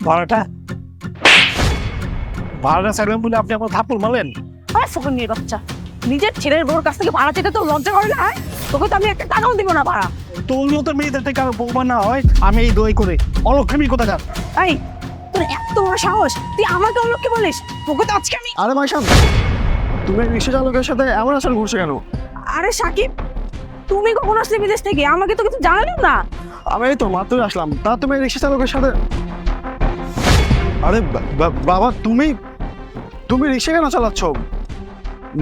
ভাড়াটা ভাড়াটা চাইলাম বলে আপনি আমার থাপ্পড় মারলেন। আর ফোন নিয়ে বাচ্চা, নিজের ছেলের বউর কাছ থেকে ভাড়া চেতে তো লজ্জা করে না? তোকে তো আমি একটা টাকাও দিব না ভাড়া। তোর তো মেয়েদের থেকে বৌমা না হয় আমি এই দই করে অলক্ষমী কোথাকার। এই তোর এত বড় সাহস, তুই আমাকে অলক্ষী বলিস? তোকে তো আজকে আমি। আরে মাইশান, তুমি রিক্সা চালকের সাথে এমন আচরণ করছো কেন? আরে সাকিব, তুমি কখন আসলে বিদেশ থেকে? আমাকে তো কিছু জানালেও না। আমি এই তো মাত্রই আসলাম, তা তুমি রিক্সা চালকের সাথে? আরে বাবা, তুমি তুমি রিক্সা কেন চালাচ্ছ?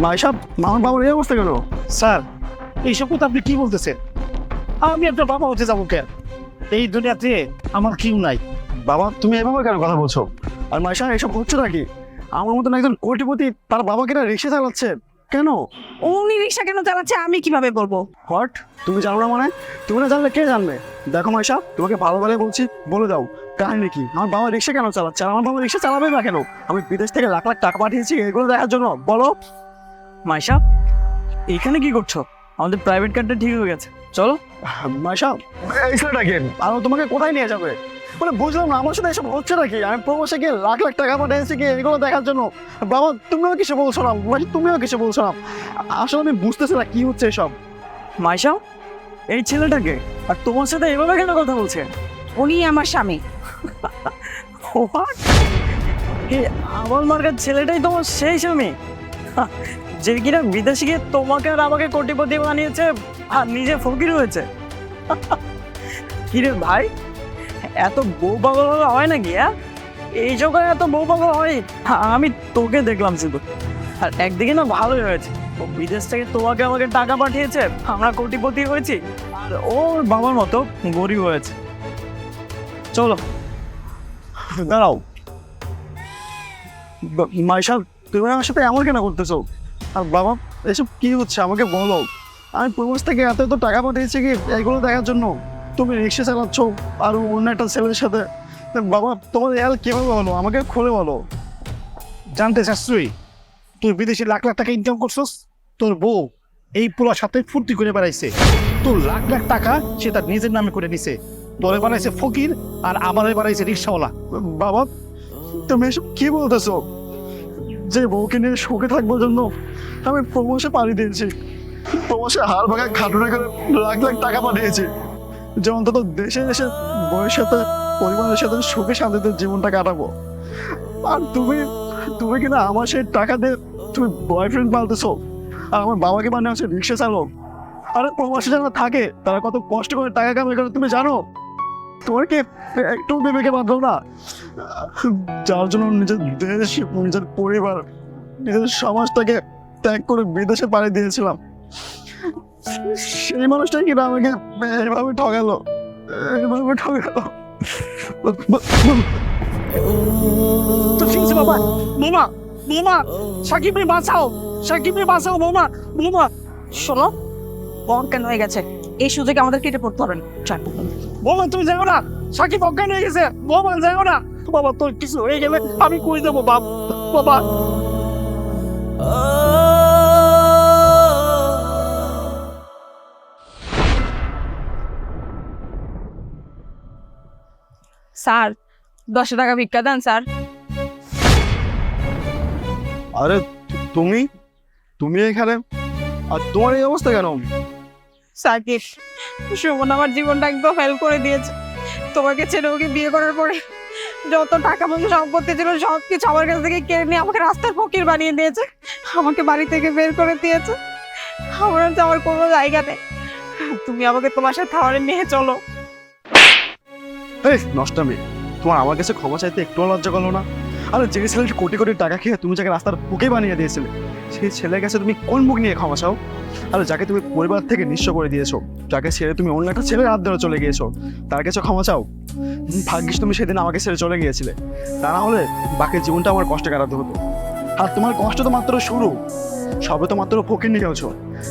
মাইশা, আমার বাবার এই অবস্থা কেন? স্যার, এইসব কথা আপনি কি বলতেছেন? আমি আপনার বাবা হতে যাবো কেন? এই দুনিয়াতে আমার কেউ নাই। বাবা, তুমি এভাবে কেন কথা বলছো? আর মাইশা, এসব হচ্ছে নাকি? আমার মতন একজন কোটিপতি তার বাবাকে না রিক্সা চালাচ্ছে কেন? উনি রিক্সা কেন চালাচ্ছে আমি কিভাবে বলবো? হোয়াট? তুমি জানো না মানে? তুমি না জানলে কে জানবে? দেখো মাইশা, তোমাকে ভালো ভালো বলছি, বলে দাও কাহিনী কি? আমার বাবা রিক্সা কেন চালাচ্ছে? আর আমার বাবা রিক্সা চালাবে না কেন? আমি বিদেশ থেকে লাখ লাখ টাকা পাঠিয়েছি এগুলো দেখার জন্য, বলো। মাইশা, এখানে কি করছো? আমাদের প্রাইভেট কারটা ঠিক হয়ে গেছে, চলো। মাইশা, এই ছেলেটা কে? আর ও তোমাকে কোথায় নিয়ে যাবে? মানে বুঝলাম না, আমার সাথে এসব হচ্ছে নাকি? আমি প্রবাসে গিয়ে লাখ লাখ টাকা পাঠিয়েছি কি এগুলো দেখার জন্য? বাবা, তুমিও কিছু বলছো না, মাইশা তুমিও কিছু বলছো না। আসলে আমি বুঝতেছি না কি হচ্ছে এসব। মাইশা, এই ছেলেটাকে আর তোমার সাথে এভাবে কেন কথা বলছে? উনি আমার স্বামী। What? এই আমার মার্কার ছেলেটাই তোমার সেই স্বামী, যে কিনা বিদেশে গিয়ে তোমাকে আর আমাকে কোটিপতি বানিয়েছে আর নিজে ফকির হয়েছে? কিরে ভাই, এত বউ পাগল হলে হয় নাকি? এই জগৎ এত বউ পাগল হয়? আমি তোকে দেখলাম শুধু, আর একদিকে না ভালোই হয়েছে, ও বিদেশ থেকে তোমাকে আমাকে টাকা পাঠিয়েছে, আমরা কোটিপতি হয়েছি, আর ওর বাবার মতো গরিব হয়েছে। চলো। দাঁড়াও, মাইশা, তুমি আমার সাথে এমন কেন করতেছো? আর বাবা, এসব কি হচ্ছে আমাকে বলো। আমি প্রবাস থেকে এত এত টাকা পাঠিয়েছি কি এগুলো দেখার জন্য? তুমি রিক্সা চালাচ্ছ আর অন্য একটা ছেলের সাথে। বাবা, তোমার এল কীভাবে বলো, আমাকে খুলে বলো। জানতে চাস তুই বিদেশে লাখ লাখ টাকা ইনকাম করছস? তোর বউ এই পোলার সাথে ফুর্তি করে বেড়াইছে। তোর লাখ লাখ টাকা সে তার নিজের নামে করে নিছে। তোরে বানাইছে ফকির আর আমারে বানাইছে রিক্সাওয়ালা। বাবা, তুমি এসব কি বলতেছো? যে বউকে নিয়ে সুখে থাকবার জন্য আমি প্রবাসে পাড়ি দিয়েছি, প্রবাসে হাড় ভাঙা ঘাটুনা করে লাখ লাখ টাকা পাঠিয়েছি, যে অন্তত দেশে এসে বউয়ের সাথে পরিবারের সাথে সুখে শান্তিতে জীবনটা কাটাবো। আর তুমি তুমি কিনা আমার সেই টাকা দিয়ে তুমি বয়ফ্রেন্ড পালতেছো, আর আমার বাবাকে বানিয়ে হচ্ছে রিক্সা চালক। আরে প্রবাসে যারা থাকে তারা কত কষ্ট করে টাকা কামাই করে তুমি জানো? তোমার কি একটু বিবেকে বাঁধলো না? যার জন্য নিজের দেশ, নিজের পরিবার, নিজের সমাজটাকে ত্যাগ করে বিদেশে পাড়ি দিয়েছিলাম, সেই মানুষটাই কিনা আমাকে এভাবে ঠকালো, এভাবে ঠকালো। তো ঠিক আছে বাবা। বৌমা, বৌমা, সাকিবকে বাঁচাও, সাকিবকে বাঁচাও বৌমা, বৌমা। শোনো, বন কেন হয়ে গেছে, এই সুযোগে আমাদের কেটে পড়তে হবে না। চল। বৌমা তুমি যাও না, সাকিব অজ্ঞান হয়ে গেছে। বৌমা যাও না। বাবা, তোর কিছু হয়ে গেলে আমি কই যাবো বাবা? স্যার, 10 টাকা ভিক্ষা দেন স্যার। আরে তুমি তুমি এখানে, আর তোমার এই অবস্থা কেন? সাকিব, সুমন আমার জীবনটা একদম ফেল করে দিয়েছে। তোমাকে ছেড়ে ওকে বিয়ে করার পরে যত টাকা পয়সা সম্পত্তি ছিল সব কিছু আমার কাছ থেকে কেড়ে নিয়ে আমাকে রাস্তার ফকির বানিয়ে দিয়েছে, আমাকে বাড়ি থেকে বের করে দিয়েছে। আমার আর যাওয়ার কোনো জায়গা নেই। তুমি আমাকে তোমার সাথে খাওয়ারে নিয়ে চলো। এই নষ্টামি, তোমার আমার কাছে ক্ষমা চাইতে একটু লজ্জা করলো না? আরে যে ছেলেটি কোটি কোটি টাকা খেয়ে তুমি যাকে রাস্তার বুকে বানিয়ে দিয়েছিলে, সেই ছেলের কাছে তুমি কোন মুখ নিয়ে ক্ষমা চাও? আরে যাকে তুমি পরিবার থেকে নিঃস্ব করে দিয়েছো, যাকে ছেড়ে তুমি অন্য একটা ছেলের হাত ধরে চলে গিয়েছো, তার কাছে ক্ষমা চাও? ভাগ্যিস তুমি সেদিন আমাকে ছেড়ে চলে গিয়েছিলে, তা না হলে বাকি জীবনটা আমার কষ্টে কাটাতে হতো। আর তোমার কষ্ট তো মাত্র শুরু, সবে তো মাত্র ফকির নিয়ে গেছো।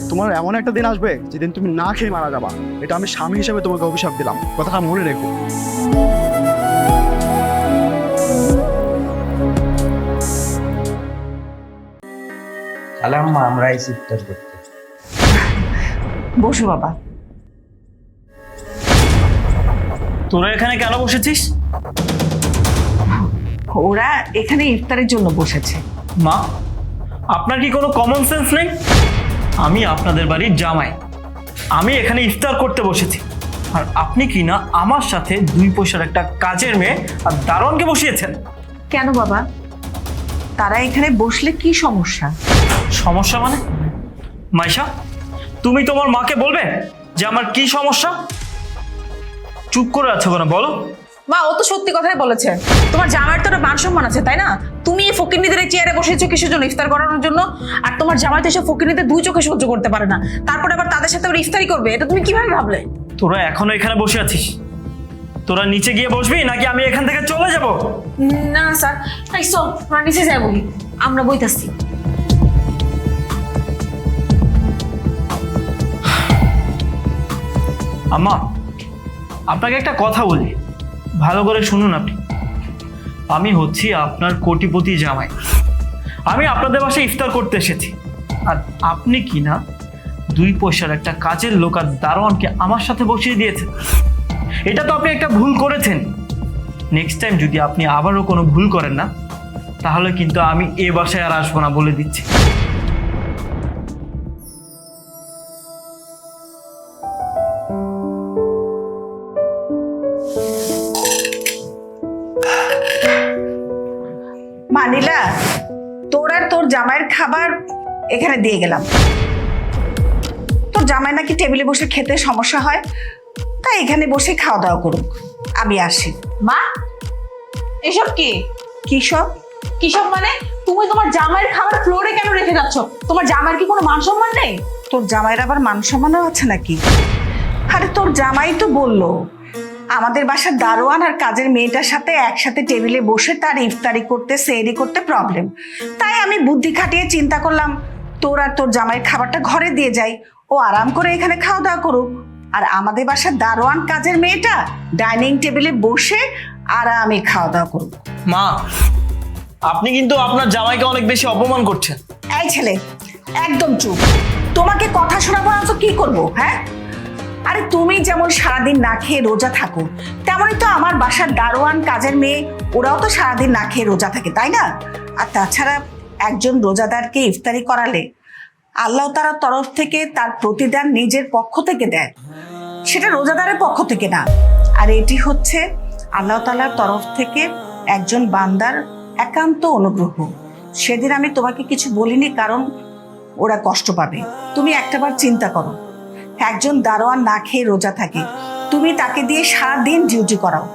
তোমার এমন একটা দিন আসবে যেদিন তুমি না খেয়ে মারা যাবা। এটা আমি স্বামী হিসেবে তোমাকে অভিশাপ দিলাম, কথাটা মনে রেখো। আম্মা, আমরা এই সিটটা করতে। বসো বাবা। তোরা এখানে কেন বসেছিস? ওরা এখানে ইফতারের জন্য বসেছে। মা, আপনার কি কোনো কমন সেন্স নেই? আমি আপনাদের বাড়ির জামাই, আমি এখানে ইফতার করতে বসেছি, আর আপনি কি না আমার সাথে 2 পয়সার একটা কাজের মেয়ে আর দারোয়ানকে বসিয়েছেন। কেন বাবা, তারা এখানে বসলে কি সমস্যা? সমস্যা মানে? মাইশা, তুমি তোমার মাকে বলবে যে আমার কি সমস্যা? চুপ করে আছো কেন, বলো। মা, ও তো সত্যি কথাই বলেছে। তোমার জামাইয়ের তো একটা মান সম্মান আছে, তাই না? তুমি এই ফকিন্নিদের চেয়ারে বসেছো কিসের জন্য? ইফতার করানোর জন্য। আর তোমার জামাই তো এসব ফকিন্নিদের 2 চোখে সহ্য করতে পারে না, তারপরে আবার তাদের সাথে আবার ইফতারি করবে, এটা তুমি কিভাবে ভাবলে? তোরা এখনো এখানে বসে আছিস? তোরা নিচে গিয়ে বসবি নাকি আমি এখান থেকে চলে যাব? না না স্যার, তাই চল আমরা নিচে যাই, বলি আমরা বইতাছি। আম্মা, আপনাকে একটা কথা বলি, ভালো করে শুনুন আপনি। আমি হচ্ছি আপনার কোটিপতি জামাই। আমি আপনাদের বাসায় ইফতার করতে এসেছি, আর আপনি কি না 2 পয়সার একটা কাজের লোক আর দারোয়ানকে আমার সাথে বসিয়ে দিয়েছেন। এটা তো আপনি একটা ভুল করেছেন। নেক্সট টাইম যদি আপনি আবারও কোনো ভুল করেন না, তাহলে কিন্তু আমি এ বাসায় আর আসবো না, বলে দিচ্ছি। মানিলা, তোর আর তোর জামাইয়ের খাবার এখানে দিয়ে গেলাম। তোর জামাই নাকি টেবিলে বসে খেতে সমস্যা হয়, তাই এখানে বসে খাওয়া দাওয়া করুক। আমি আসি। মা, এসব কি? কি সব? কিসব মানে? তুমি তোমার জামাইয়ের খাবার ফ্লোরে কেন রেখে যাচ্ছ? তোমার জামাইয়ের কি কোনো মান সম্মান নেই? তোর জামাইয়ের আবার মান সম্মানও আছে নাকি? আরে তোর জামাই তো বললো আমাদের বাসার দারোয়ান আর কাজের মেয়েটার সাথে একসাথে টেবিলে বসে তার ইফতারি করতে, সেহরি করতে প্রবলেম। তাই আমি বুদ্ধি খাটিয়ে চিন্তা করলাম তোর আর তোর জামাইয়ের খাবারটা ঘরে দিয়ে যাই, ও আরাম করে এখানে খাওয়া দাওয়া করুক, আর আমাদের বাসার দারোয়ান কাজের মেয়েটা ডাইনিং টেবিলে বসে আরামে খাওয়া দাওয়া করুক। মা, আপনি কিন্তু আপনার জামাইকে অনেক বেশি অপমান করছেন। এই ছেলে, একদম চুপ। তোমাকে কথা শোনাবো না তো কি করবো? হ্যাঁ, আরে তুমি যেমন সারাদিন না খেয়ে রোজা থাকো, তেমনই তো আমার বাসার দারোয়ান কাজের মেয়ে ওরাও তো সারাদিন না খেয়ে রোজা থাকে, তাই না? আর তাছাড়া একজন রোজাদারকে ইফতারি করালে আল্লাহ তাআলার তরফ থেকে তার প্রতিদান নিজের পক্ষ থেকে দেয়, সেটা রোজাদারের পক্ষ থেকে না। আর এটি হচ্ছে আল্লাহ তাআলার তরফ থেকে একজন বান্দার একান্ত অনুগ্রহ। সেদিন আমি তোমাকে কিছু বলিনি কারণ ওরা কষ্ট পাবে। তুমি একটাবার চিন্তা করো, একজন দারোয়ান না খেয়ে রোজা থাকে, তুমি তাকে দিয়ে সারাদিন ডিউটি করাও,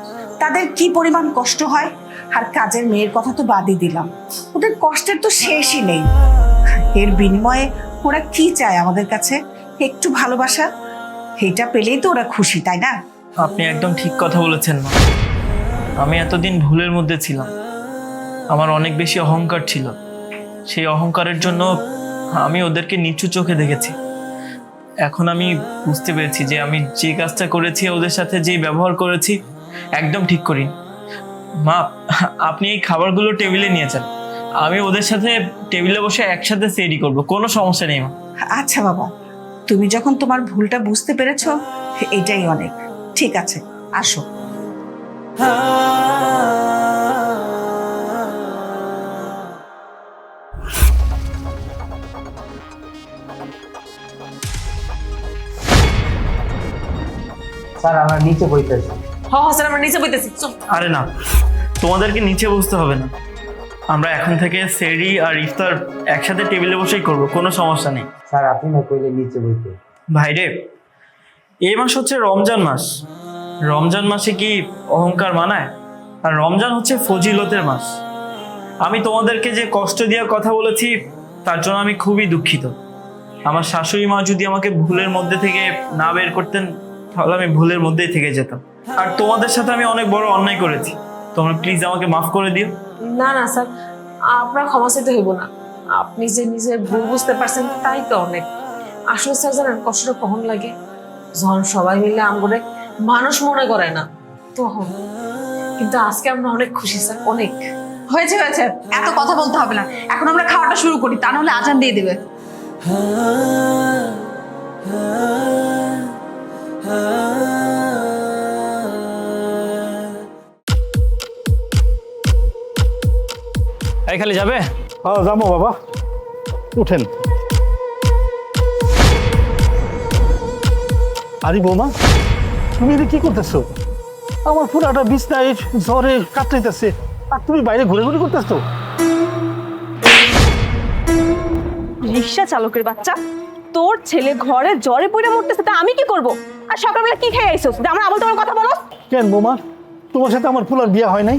তাদের কি পরিমাণ কষ্ট হয়। আর কাজের মেয়ের কথা তো বাদই দিলাম, ওদের কষ্টের তো শেষই নেই। এর বিনিময়ে ওরা কি চায় আমাদের কাছে? একটু ভালোবাসা, এটা পেলেই তো ওরা খুশি, তাই না? আপনি একদম ঠিক কথা বলেছেন মা। আমি এতদিন ভুলের মধ্যে ছিলাম, আমার অনেক বেশি অহংকার ছিল। সেই অহংকারের জন্য আমি ওদেরকে নিচু চোখে দেখেছি। এখন আমি বুঝতে পেরেছি যে আমি যে কাজটা করেছি, ওদের সাথে যে ব্যবহার করেছি, একদম ঠিক করি। মা, আপনি এই খাবারগুলো টেবিলে নিয়ে যান, আমি ওদের সাথে টেবিলে বসে একসাথে সেহরি করব, কোনো সমস্যা নেই মা। আচ্ছা বাবা, তুমি যখন তোমার ভুলটা বুঝতে পেরেছো, এটাই অনেক। ঠিক আছে, আসো। স্যার আমরা নিচে বইতেছি। হ্যাঁ স্যার, আমরা নিচে বইতেছি, চল। আরে না, তোমাদেরকে নিচে বসতে হবে না, আমরা এখন থেকে সেহরি আর ইফতার একসাথে টেবিলে বসেই করব, কোনো সমস্যা নেই। স্যার আপনি না কইলে নিচে বইতে। ভাইরে, এই মাস হচ্ছে রমজান মাস। রমজান মাসে কি অহংকার মানায়? আর রমজান হচ্ছে ফজিলতের মাস। আমি তোমাদেরকে যে কষ্ট দেওয়ার কথা বলেছি, তার জন্য আমি খুবই দুঃখিত। আমার শাশুড়ি মা যদি আমাকে ভুলের মধ্যে থেকে না বের করতেন, তাহলে আমি ভুলের মধ্যেই থেকে যেতাম। আর তোমাদের সাথে আমি অনেক বড় অন্যায় করেছি, তোমরা প্লিজ আমাকে মাফ করে দিও। না না স্যার, আপনার ক্ষমা চাইতে হইব না। আপনি যে নিজের ভুল বুঝতে পারছেন তাই তো অনেক। আসলে স্যার জানেন কষ্টটা কখন লাগে? যখন সবাই মিলে আমগরে মানুষ মনে করে না তখন। কিন্তু আজকে আমরা অনেক খুশি স্যার, অনেক। হয়েছে হয়েছে, এত কথা বলতে হবে না, এখন আমরা খাওয়াটা শুরু করি, তা নাহলে আজান দিয়ে দেবে। এই খালি যাবে? হ্যাঁ যাবো বাবা, উঠেন। আরে বৌমা, তুমি এটা কি করতেছো? আমার পুরাটা বিছনায় জ্বরে কাটতেছে, আর তুমি বাইরে ঘুরে ঘুরে করতেছো। রিক্সা চালকের বাচ্চা, তোর ছেলে ঘরে জ্বরে পড়ে মরতেছে, তা আমি কি করব? আর সকালবেলা কি খেয়ে আইছস যে আমরা আবল তোমার কথা বলো? কেন বৌমা, তোমার সাথে আমার পুলার বিয়ে হয় নাই?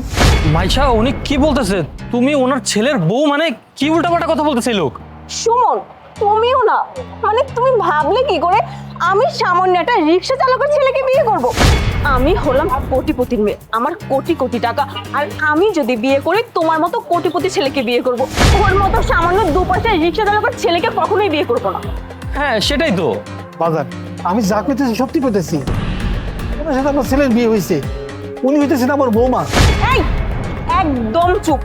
মাইশা উনি কি বলতেছে? তুমি ওনার ছেলের বউ মানে কি উল্টাপাল্টা কথা বলতেছে এই লোক? সুমন, তুমিও না, মানে তুমি ভাবলে কি করে আমি সামান্য একটা রিক্সা চালকের ছেলেকে বিয়ে করব? আমি হলাম কোটিপতির মেয়ে, আমার কোটি কোটি টাকা, আর আমি যদি বিয়ে করি তোমার মতো কোটিপতি ছেলেকে বিয়ে করব। ওর মতো সামান্য 2 পয়সার রিক্সা চালকের ছেলেকে কখনোই বিয়ে করব না। হ্যাঁ সেটাই তো। বাজার, আমি যা কইতেছি সত্যি কইতেছি। ওনার সাথে আমার ছেলের বিয়ে হয়েছে, উনি হইতেছেন আমার বৌমা। এই একদম চুপ,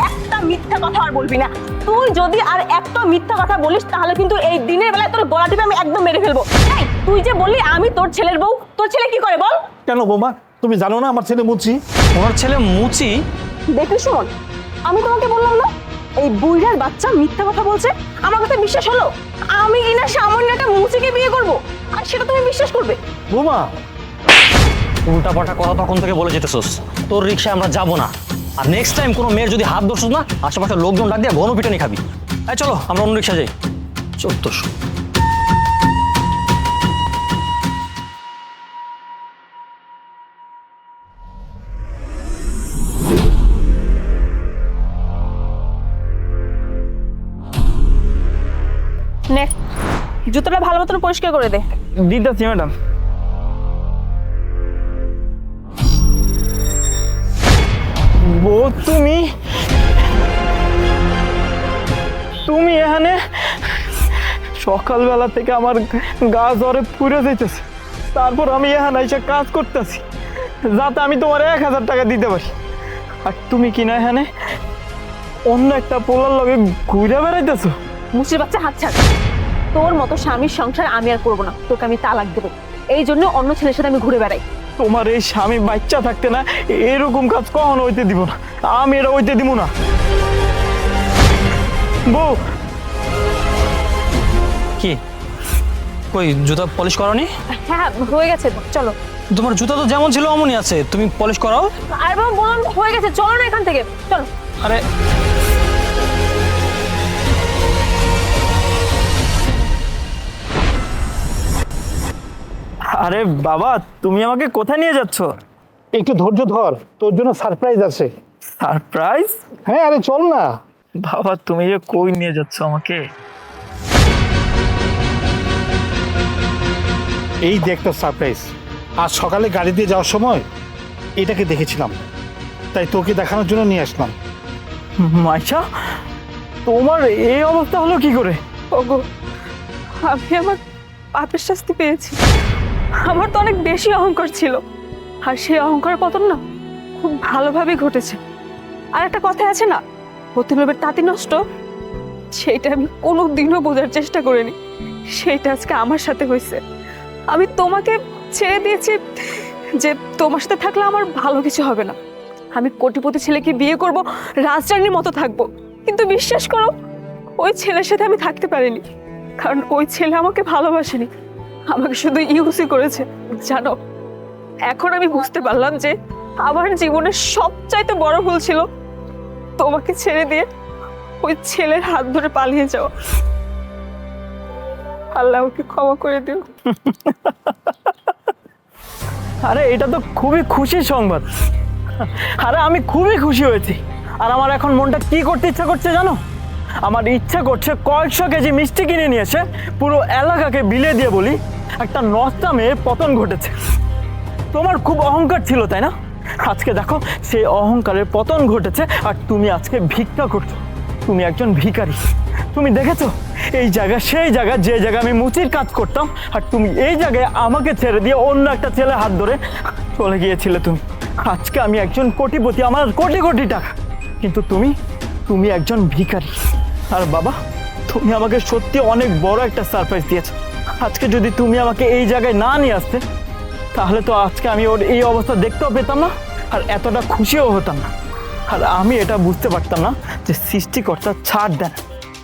একটা মিথ্যা কথা আর বলবি না। তুই যদি আর একটা মিথ্যা কথা বলিস তাহলে কিন্তু এই দিনের বেলায় তোর গলা টিপে আমি একদম মেরে ফেলবো। এই তুই যে বললি আমি তোর ছেলের বউ, তোর ছেলে কি করে বল? কেন বৌমা, তুমি জানো না আমার ছেলে মুচি? ওনার ছেলে মুচি? দেখলি সুমন, আমি তোমাকে বললাম না এই বুইড়ার বাচ্চা মিথ্যা কথা বলছে, আমার কথা বিশ্বাস হলো? আমি কিনা সামান্য একটা মুচিকে বিয়ে করব, আর সেটা তুমি বিশ্বাস করবে? বৌমা, উল্টাপাল্টা কথা তখন থেকে বলে যেতেছস। তোর রিক্সায় আমরা যাবো না, আর নেক্সট টাইম কোনো মেয়ের যদি হাত ধরছস না, আশেপাশে লোকজন ডাক দিয়ে গণপিটানি খাবি। এই চলো আমরা অন্য রিক্সা যাই। 1400। নে, জুতোটা ভালো মতন পরিষ্কার করে দে। দিতেছি ম্যাডাম। বউ তুমি তুমি এখানে? সকালবেলা থেকে আমার গা জ্বরে পুড়ে যাইতেছে, তারপর আমি এখানে এসে কাজ করতেছি যাতে আমি তোমার 1000 টাকা দিতে পারি, আর তুমি কিনা এখানে অন্য একটা পোলার লগে ঘুরে বেড়াইতেছো। মুচির বাচ্চা হাত ছাড়। তোর মতো স্বামীর সংসার আমি আর করবো না, তোকে আমি তালাক দেবো। এই জন্য অন্য ছেলের সাথে আমি ঘুরে বেড়াই। তোমার এই স্বামী বাচ্চা থাকতে না এরকম কাজ কখনো হইতে দিব না, আমি এটা হইতে দিব না। বউ, কি কই জুতা পলিশ করনি? হ্যাঁ হয়ে গেছে, চলো। তোমার জুতা তো যেমন ছিল অমনই আছে, তুমি পলিশ করাও। আর বাবা বললাম হয়ে গেছে, চলো না এখান থেকে, চলো। আরে আরে বাবা, তুমি আমাকে কোথায় নিয়ে যাচ্ছ? একটু ধৈর্য ধর, তোর জন্য সারপ্রাইজ আছে। সারপ্রাইজ? হ্যাঁ, আরে চল না। বাবা তুমি যে কই নিয়ে যাচ্ছ আমাকে? এই দেখ তোর সারপ্রাইজ। আজ সকালে গাড়ি দিয়ে যাওয়ার সময় এটাকে দেখেছিলাম, তাই তোকে দেখানোর জন্য নিয়ে আসলাম। মাইশা, তোমার এই অবস্থা হলো কি করে? ওগো, আমি আমার পাপের শাস্তি পেয়েছি। আমার তো অনেক বেশি অহংকার ছিল, আর সেই অহংকার পতন না খুব ভালোভাবে ঘটেছে। আর একটা কথা আছে না, হতে লোভের তাঁতি নষ্ট, সেইটা আমি কোনোদিনও বোঝার চেষ্টা করিনি, সেইটা আজকে আমার সাথে হয়েছে। আমি তোমাকে ছেড়ে দিয়েছি যে তোমার সাথে থাকলে আমার ভালো কিছু হবে না। আমি কোটিপতি ছেলেকে বিয়ে করব, রাজরানীর মতো থাকবো, কিন্তু বিশ্বাস করো ওই ছেলের সাথে আমি থাকতে পারিনি, কারণ ওই ছেলে আমাকে ভালোবাসেনি, আমাকে শুধু ইউজই করেছে। জানো, এখন আমি বুঝতে পারলাম যে আমার জীবনের সবচাইতে বড় ভুল ছিল তোমাকে ছেড়ে দিয়ে ওই ছেলের হাত ধরে পালিয়ে যাওয়া। আল্লাহ ওকে ক্ষমা করে দিও। আরে এটা তো খুবই খুশির সংবাদ। আরে আমি খুবই খুশি হয়েছি, আর আমার এখন মনটা কি করতে ইচ্ছা করছে জানো? আমার ইচ্ছা করছে কয়েকশো কেজি মিষ্টি কিনে নিয়ে এসে পুরো এলাকাকে বিলে দিয়ে বলি একটা নষ্টা মেয়ের পতন ঘটেছে। তোমার খুব অহংকার ছিল তাই না? আজকে দেখো সেই অহংকারের পতন ঘটেছে, আর তুমি আজকে ভিক্ষা করছো। তুমি একজন ভিখারি। তুমি দেখেছো এই জায়গা সেই জায়গা যে জায়গায় আমি মুচির কাজ করতাম, আর তুমি এই জায়গায় আমাকে ছেড়ে দিয়ে অন্য একটা ছেলে হাত ধরে চলে গিয়েছিলে। তুমি আজকে আমি একজন কোটিপতি, আমার কোটি কোটি টাকা, কিন্তু তুমি একজন ভিখারি। আর বাবা, তুমি আমাকে সত্যি অনেক বড় একটা সারপ্রাইজ দিয়েছো। আজকে যদি তুমি আমাকে এই জায়গায় না নিয়ে আসতে, তাহলে তো আজকে আমি ওর এই অবস্থা দেখতেও পেতাম না, আর এতটা খুশিও হতাম না। আর আমি এটা বুঝতে পারতাম না যে সৃষ্টিকর্তা ছাড় দেন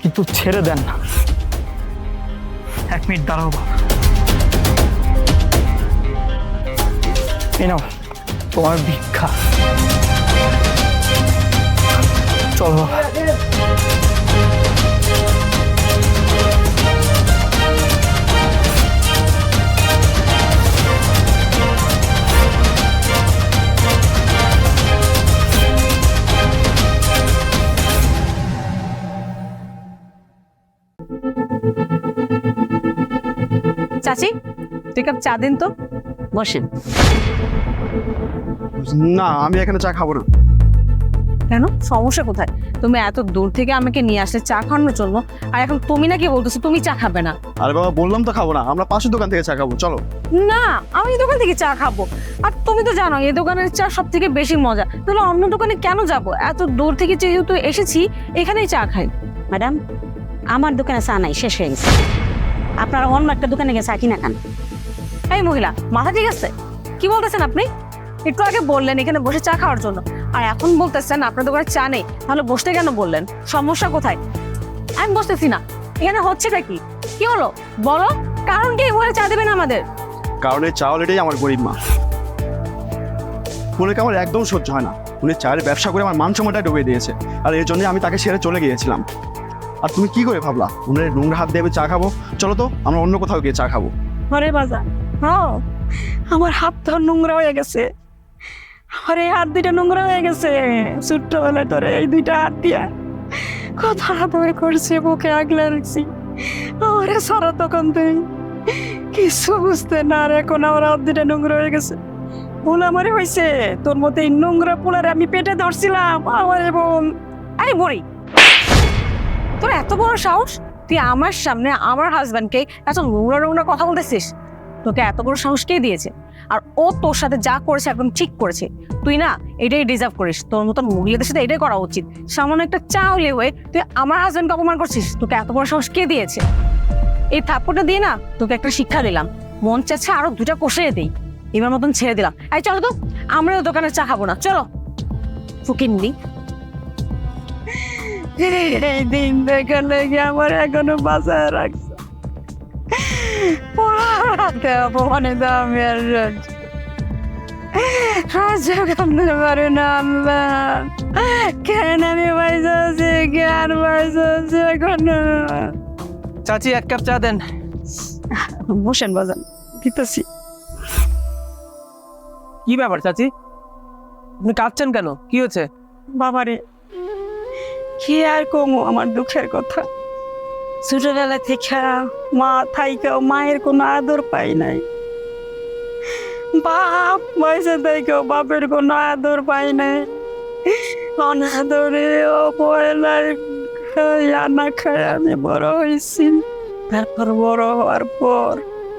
কিন্তু ছেড়ে দেন না। 1 মিনিট দাঁড়াও বাবা, এই নাও তোমার ভিক্ষা। চলো বাবা। চাচি, তুই কাপ চা দিন তো। বসেন। না, আমি এখানে চা খাবো না। কেন, সমস্যা কোথায়? তুমি এত দূর থেকে আমাকে নিয়ে আসলে চা খাওয়ানোর জন্য, আর এখন তুমি নাকি বলতেছো তুমি চা খাবে না? আরে বাবা, বললাম তো খাবো না, আমরা পাশের দোকান থেকে চা খাবো, চলো। না, আমি এই দোকান থেকে চা খাবো। আর তুমি তো জানো এই দোকানের চা সব থেকে বেশি মজা, তাহলে অন্য দোকানে কেন যাব? এত দূর থেকে যেহেতু এসেছি, এখানেই চা খাই। ম্যাডাম, আমার দোকানে চা নাই, শেষ হয়ে গেছে। আপনারা অন্য একটা দোকানে গিয়ে চা কিনা খান। এই মহিলা, মাথা ঠিক আছে? কি বলতেছেন আপনি? একটু আগে বললেন এখানে বসে চা খাওয়ার জন্য, আর এখন বলতেছেন আপনার দোকানে চা নেই। তাহলে বসতে কেন বললেন? সমস্যা কোথায়? আমি বসতেছি না, এখানে হচ্ছেটা কি? কি হলো বলো, কারণ কি ওখানে চা দেবেন আমাদের? কারণ এই চা অলরেডি আমার গরিব মা, উনিকে আমার একদম সহ্য হয় না। উনি চায়ের ব্যবসা করে আমার মান সম্মানটা ডুবিয়ে দিয়েছে, আর এর জন্য আমি তাকে ছেড়ে চলে গিয়েছিলাম। আর তুমি কি করে ভাবলা উনার নোংরা হাত দিয়ে আমি চা খাবো? চলো তো আমরা অন্য কোথাও গিয়ে চা খাবো। ঘরে বাজার, হ্যাঁ, আমার হাত তো নোংরা হয়ে গেছে। আমার এই হাত দুইটা নোংরা হয়ে গেছে। ছোট্টবেলায় ধরে এই দুইটা হাত দিয়া কত আদর করছে, বুকে আগলে রাখছি। আমারে সারা তখন তুই কিছু বুঝতে না, আর এখন আমার হাত দুইটা নোংরা হয়ে গেছে। ভুল আমারে হয়েছে, তোর মতো এই নোংরা পোলারে আমি পেটে ধরছিলাম। আমারে বোন। এই বুড়ি, তোর এত বড় সাহস, তুই আমার সামনে আমার হাজব্যান্ডকে এত নোংরা নোংরা কথা বলতেছিস? তোকে এত বড় সাহস কে দিয়েছে? আর ও তোর সাথে যা করেছে একদম ঠিক করেছে। তুই না এটাই ডিজার্ভ করিস, তোর মতন মহিলাদের সাথে এটাই করা উচিত। সামান্য একটা চা হলে হয়ে তুই আমার হাজব্যান্ডকে অপমান করছিস। তোকে এত বড় সাহস কে দিয়েছে? এই থাপ্পড়টা দিয়ে না তোকে একটা শিক্ষা দিলাম, মন চাচ্ছে আরো 2টা কষিয়ে দেই। এবার মতন ছেড়ে দিলাম। এই চলো তো, আমরাও দোকানে চা খাবো না, চলো। ফুকিন্দি, এই দিন দেখা লেগে আমার এখনো বাজায় রাখছে। অপমানে দামি আর করতে পারে না আল্লাহ। কেন আমি বাইজাছি, জ্ঞান বাইজাছি এখনো। চাচি 1 কাপ চা দেন। বসেন বাজান, দিতেছি। কি ব্যাপার চাচি, আপনি কাঁদছেন কেন? কি হয়েছে? বাবারে, কি আর কমো আমার দুঃখের কথা। ছোটবেলা থেকে মা থাইকেও মায়ের কোনো আদর পাই নাই। বাপ বয়সে থেকেও বাপের কোনো আদর পাই নাই। অনাদরে অবহেলায় খাইয়া না খাই আমি বড় হয়েছি। তারপর বড় হওয়ার পর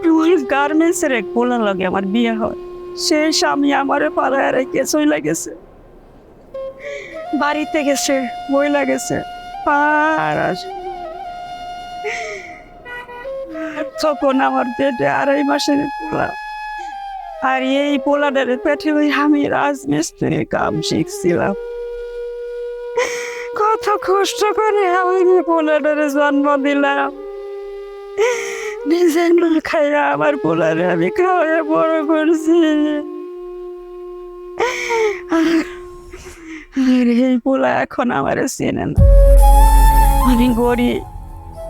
আমার গার্মেন্টসের এক পোলা লাগে আমার বিয়ে হয়। সেই স্বামী আমারে পালায় রেখে চলে গেছে, বাড়িতে গেছে, বইলা গেছে। আর তখন আমার পেটে 2.5 মাসের পোলা, আর এই পোলাটার পেটে ওই আমি রাজমিস্ত্রি কাম শিখছিলাম। কত কষ্ট করে আমি পোলাটারে জন্ম দিলাম। নিজে না খাইয়া আমার পোলারে আমি খাওয়াই বড় করছি। আর এই পোলা এখন আমার চেনে না। আমি গরিব,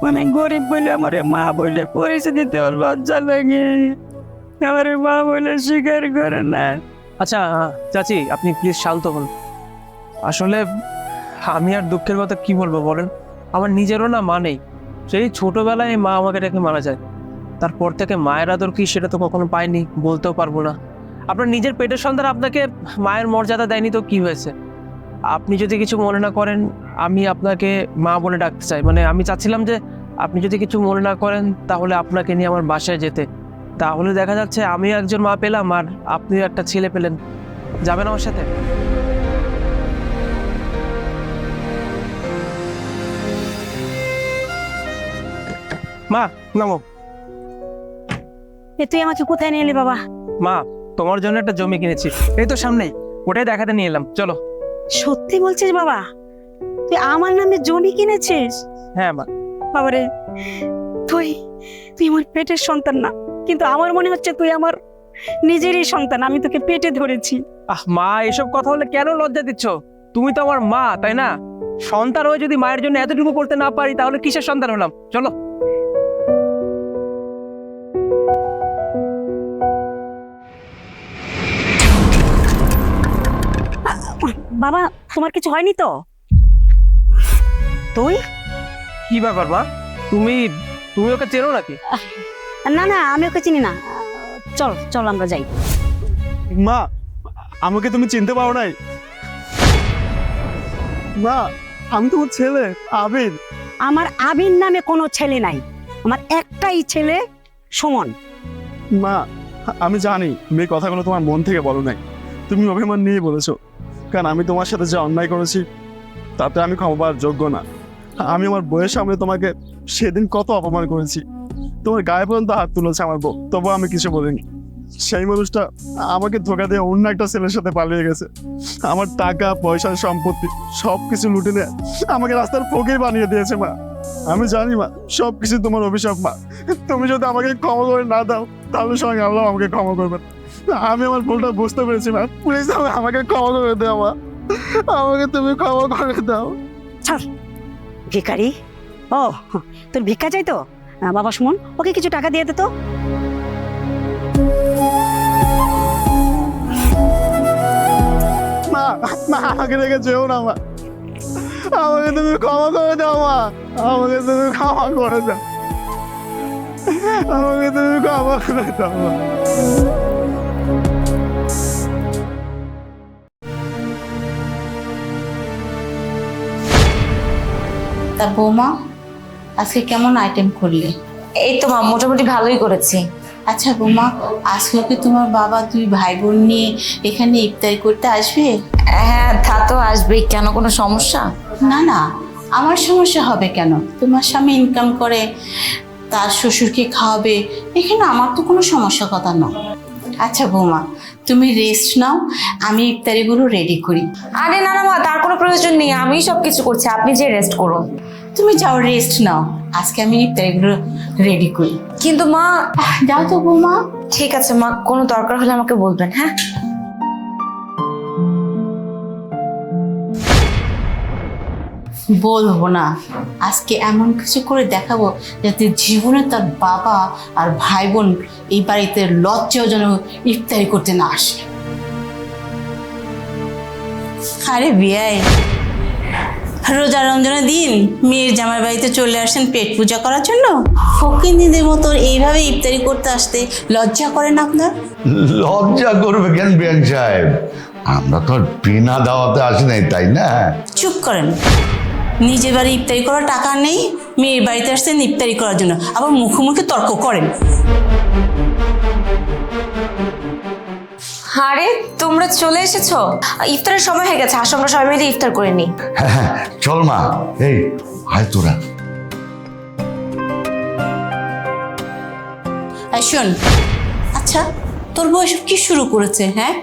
মানে গরিব বলে আমার মা বলে পরিচয় দিতে ওর লজ্জা লাগে। আমার মা বলে স্বীকার করে না। আচ্ছা চাচি, আপনি প্লিজ শান্ত হন। আসলে আমি আর দুঃখের কথা কি বলবো বলেন, আমার নিজেরও না মা নেই। সেই ছোটবেলায় মা আমাকে রেখে মারা যায়, তারপর থেকে মায়ের আদর কি সেটা তো কখনো পাইনি, বলতেও পারবো না। আপনার নিজের পেটের সন্তান আপনাকে মায়ের মর্যাদা দেয়নি তো কি হয়েছে? আপনি যদি কিছু মনে না করেন, আমি আপনাকে মা বলে ডাকতে চাই। মানে আমি চাচ্ছিলাম যে আপনি যদি কিছু মনে না করেন তাহলে আপনাকে নিয়ে আমার বাসায় যেতে, তাহলে দেখা যাচ্ছে আমি একজন মা পেলাম আর আপনিও একটা ছেলে পেলেন। যাবেন আমার সাথে? মা নামো। তুই আমাকে কোথায় নিয়ে এলি বাবা? মা, তোমার জন্য একটা জমি কিনেছি, এই তো সামনেই, ওটাই দেখাতে নিয়ে এলাম, চলো। সত্যি বলছিস বাবা? তুই আমার নামে জমি কিনেছিস? হ্যাঁ মা। বাবারে, তুই তুই আমার পেটের সন্তান না, কিন্তু আমার মনে হচ্ছে তুই আমার নিজেরই সন্তান। আমি তোকে পেটে ধরেছি। মা, এসব কথা বলে কেন লজ্জা দিচ্ছ? তুমি তো আমার মা, তাই না? সন্তান হয়ে যদি মায়ের জন্য এতটুকু করতে না পারি তাহলে কিসের সন্তান হলাম? চলো। বাবা, তোমার কিছু হয়নি তো? তুই? কি ব্যাপার মা, তুমি তুমি ওকে চেনো নাকি? না না, আমি ওকে চিনি না। চল চল আমরা যাই। মা, আমাকে তুমি চিনতে পারো নাই? মা, আমি তোমার ছেলে আবির। আমার আবির নামে কোনো ছেলে নাই, আমার একটাই ছেলে, সুমন। মা, আমি জানি তুমি এই কথাগুলো তোমার মন থেকে বলো নাই, তুমি অভিমান নিয়ে বলেছো। কারণ আমি তোমার সাথে যে অন্যায় করেছি তাতে আমি ক্ষমা পাওয়ার যোগ্য না। আমি আমার বউয়ের সামনে তোমাকে সেদিন কত অপমান করেছি, তোমার গায়ে পর্যন্ত হাত তুলেছে আমার বউ, তবুও আমি কিছু বলিনি। সেই মানুষটা আমাকে ধোকা দিয়ে অন্য একটা ছেলের সাথে পালিয়ে গেছে। আমার টাকা পয়সা সম্পত্তি সব কিছু লুটে নিয়ে আমাকে রাস্তার ফকির বানিয়ে দিয়েছে। মা, আমি জানি মা, সব কিছু তোমার অভিশাপ। মা, তুমি যদি আমাকে ক্ষমা করে না দাও তাহলে সঙ্গে আল্লাহ আমাকে ক্ষমা করবেন। আমি আমার ভুলটা বুঝতে পেরেছি। মা, প্লিজ আমাকে ক্ষমা করে দাও। মা, আমাকে তুমি ক্ষমা করে দাও। ছাড় ভিখারি। ও, তোর ভিক্ষা চাই তো? বাবা সুমন, ওকে কিছু টাকা দিয়ে দে তো। মা, মা, আমাকে রেখে যেও না। মা, আমাকে তুমি ক্ষমা করে দাও। মা, আমাকে তুমি ক্ষমা করে দাও। আমাকে তুমি ক্ষমা করে দাও। মা, তা বৌমা, আজকে কেমন আইটেম করলে? এই তো মা, মোটামুটি ভালোই করেছি। আচ্ছা বৌমা, আজকে কি তোমার বাবা দুই ভাই বোন নিয়ে এখানে ইফতারি করতে আসবে? হ্যাঁ, তা তো আসবেই। কেন, কোনো সমস্যা? না না, আমার সমস্যা হবে কেন? তোমার স্বামী ইনকাম করে, তার শ্বশুরকে খাওয়াবে, এখানে আমার তো কোনো সমস্যা কথা না। আচ্ছা বৌমা, তুমি রেস্ট নাও, আমি ইফতারিগুলো রেডি করি। আরে না না মা, তার কোনো প্রয়োজন নেই, আমি সব কিছু করছি, আপনি যে রেস্ট করুন। তুমি যাও, রেস্ট নাও, আজকে আমি ইফতারিগুলো রেডি করি। কিন্তু মা। যাও তো বৌমা। ঠিক আছে মা, কোনো দরকার হলে আমাকে বলবেন। হ্যাঁ, বলবো না, আজকে এমন কিছু করে দেখাবো যাতে জীবনে তার বাবা আর ভাই বোন এই বাড়িতে লজ্জাও যেন ইফতারি করতে না আসে। আরে বিয়াই, রোজা রমজানের দিন মেয়ের জামাই বাড়িতে চলে আসেন পেট পূজা করার জন্য, ফকিন্নিদের মতো এইভাবে ইফতারি করতে আসতে লজ্জা করে না আপনার? লজ্জা করবে কেন বিয়ান সাহেব? আমরা তো আর বিনা দাওয়াতে আসি নাই, তাই না? চুপ করেন, নিজের বাড়ি ইফতারি করার টাকা নেই, মেয়ের বাড়িতে আসছেন ইফতারি করার জন্য, আবার মুখোমুখি তর্ক করেন। আরে তোমরা চলে এসেছো? ইফতারের সময় হয়ে গেছে, আসো আমরা সবাই মিলে ইফতার করে নিই। হ্যাঁ হ্যাঁ, চল মা, এই আয় তোরা। শোন, আচ্ছা তোর বউ এসব কি শুরু করেছে? হ্যাঁ,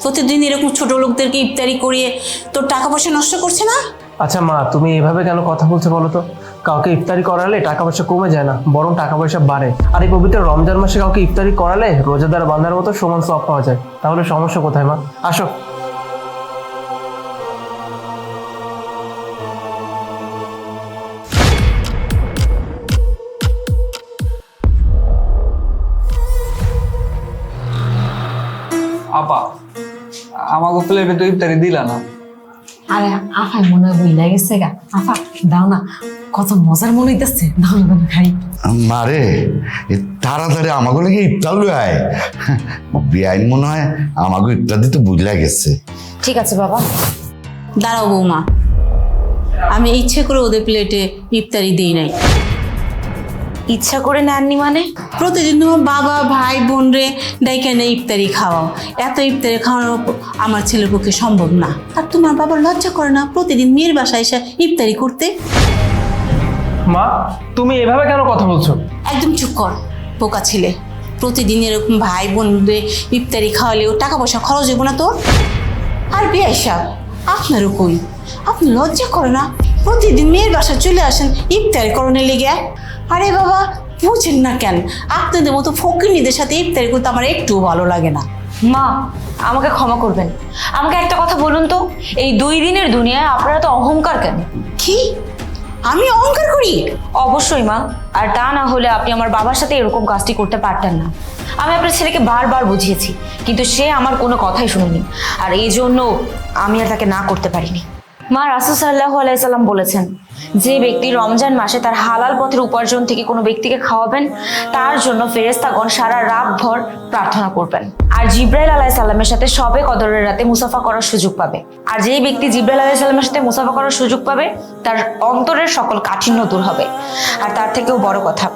প্রতিদিন এরকম ছোট লোকদেরকে ইফতারি করিয়ে তোর টাকা পয়সা নষ্ট করছে না? আচ্ছা মা, তুমি এভাবে কেন কথা বলছো বলো তো? কাউকে ইফতারি করালে টাকা পয়সা কমে যায় না, বরং টাকা পয়সা বাড়ে। আর এই পবিত্র রমজান মাসে কাউকে ইফতারি করালে রোজাদার বান্দার মতো সমান সওয়াব পাওয়া যায়। তাহলে সমস্যা কোথায় মা? আসো। আপা, আমাকে প্লেটে তো ইফতারি দিলা না। আরে আফাই মনে হয় বইলা গেছে গা। আফা দাও না, কত মজার মনে হইতেছে, দাও না দাও না, খাই। মারে, তাড়াতাড়ি আমাকে লেগে ইফতার লই আয়। বেআইন মনে হয় আমাকে ইফতার দিতে বুঝলা গেছে। ঠিক আছে বাবা। দাঁড়াও বৌমা, আমি ইচ্ছে করে ওদের প্লেটে ইফতারি দিই নাই। ইচ্ছা করে নেননি মানে? প্রতিদিন তোমার বাবা ভাই বোন রে ডাইকে এনে ইফতারি খাওয়াও, এত ইফতারি খাওয়ানো আমার ছেলের পক্ষে সম্ভব না। আর তোমার বাবার লজ্জা করে না প্রতিদিন মেয়ের বাসায় এসে ইফতারি করতে? মা, তুমি এভাবে কেন কথা বলছো? একদম চুপ কর বোকা ছেলে, প্রতিদিন এরকম ভাই বোনদের ইফতারি খাওয়ালেও টাকা পয়সা খরচ হইব না তো? আর বিয়ে সাহেব, আপনারও কই, আপনি লজ্জা করে না? প্রতিদিন মেয়ের বাসা চলে আসেন ইফতারি করণের লেগে। আরে বাবা, বুঝেন না কেন? আপনাদের মতো ফকিরনিদের সাথে ইফতারি করতে আমার একটুও ভালো লাগে না। মা, আমাকে ক্ষমা করবেন। আমাকে একটা কথা বলুন তো, এই 2 দিনের দুনিয়ায় আপনারা তো অহংকার কেন? কি আমি অহংকার করি? অবশ্যই মা, আর তা না হলে আপনি আমার বাবার সাথে এরকম কাজটি করতে পারতেন না। আমি আপনার ছেলেকে বারবার বুঝিয়েছি, কিন্তু সে আমার কোনো কথাই শুনেনি, আর এই জন্য আমি আর তাকে না করতে পারিনি। মা, রাসূল সাল্লাল্লাহু আলাইহি সাল্লাম বলেছেন, যে ব্যক্তি রমজান মাসে তার হালাল পথের উপার্জন থেকে কোনো ব্যক্তিকে খাওয়াবেন, তার জন্য ফেরেশতাগণ সারা রাত ভর প্রার্থনা করবেন। আর জিবরাইল আলাইহিস সালামের সাথে শবে কদরের রাতে মুসাফা করার সুযোগ পাবে। আর যেই ব্যক্তি জিবরাইল আলাইহিস সালামের সাথে মুসাফা করার সুযোগ পাবে, তার অন্তরের সকল কাঠিন্য দূর হবে। আর তার থেকেও বড় কথা,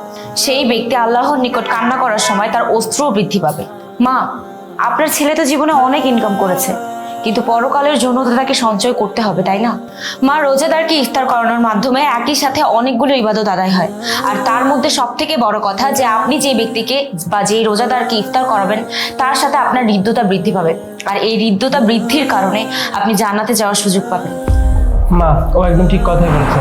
সেই ব্যক্তি আল্লাহর নিকট কান্না করার সময় তার অশ্রুও বৃদ্ধি পাবে। মা, আপনার ছেলে তো জীবনে অনেক ইনকাম করেছে, কিন্তু পরকালের জন্য তো তাকে সঞ্চয় করতে হবে, তাই না? মা, রোজাদারকে ইফতার করানোর মাধ্যমে একই সাথে অনেকগুলো ইবাদত আদায় হয়। আর তার মধ্যে সব থেকে বড় কথা যে আপনি যে ব্যক্তিকে বা যেই রোজাদারকে ইফতার করাবেন, তার সাথে আপনার হৃদ্যতা বৃদ্ধি পাবে। আর এই হৃদ্যতা বৃদ্ধির কারণে আপনি জান্নাতে যাওয়ার সুযোগ পাবেন। মা, ও একদম ঠিক কথাই বলেছে।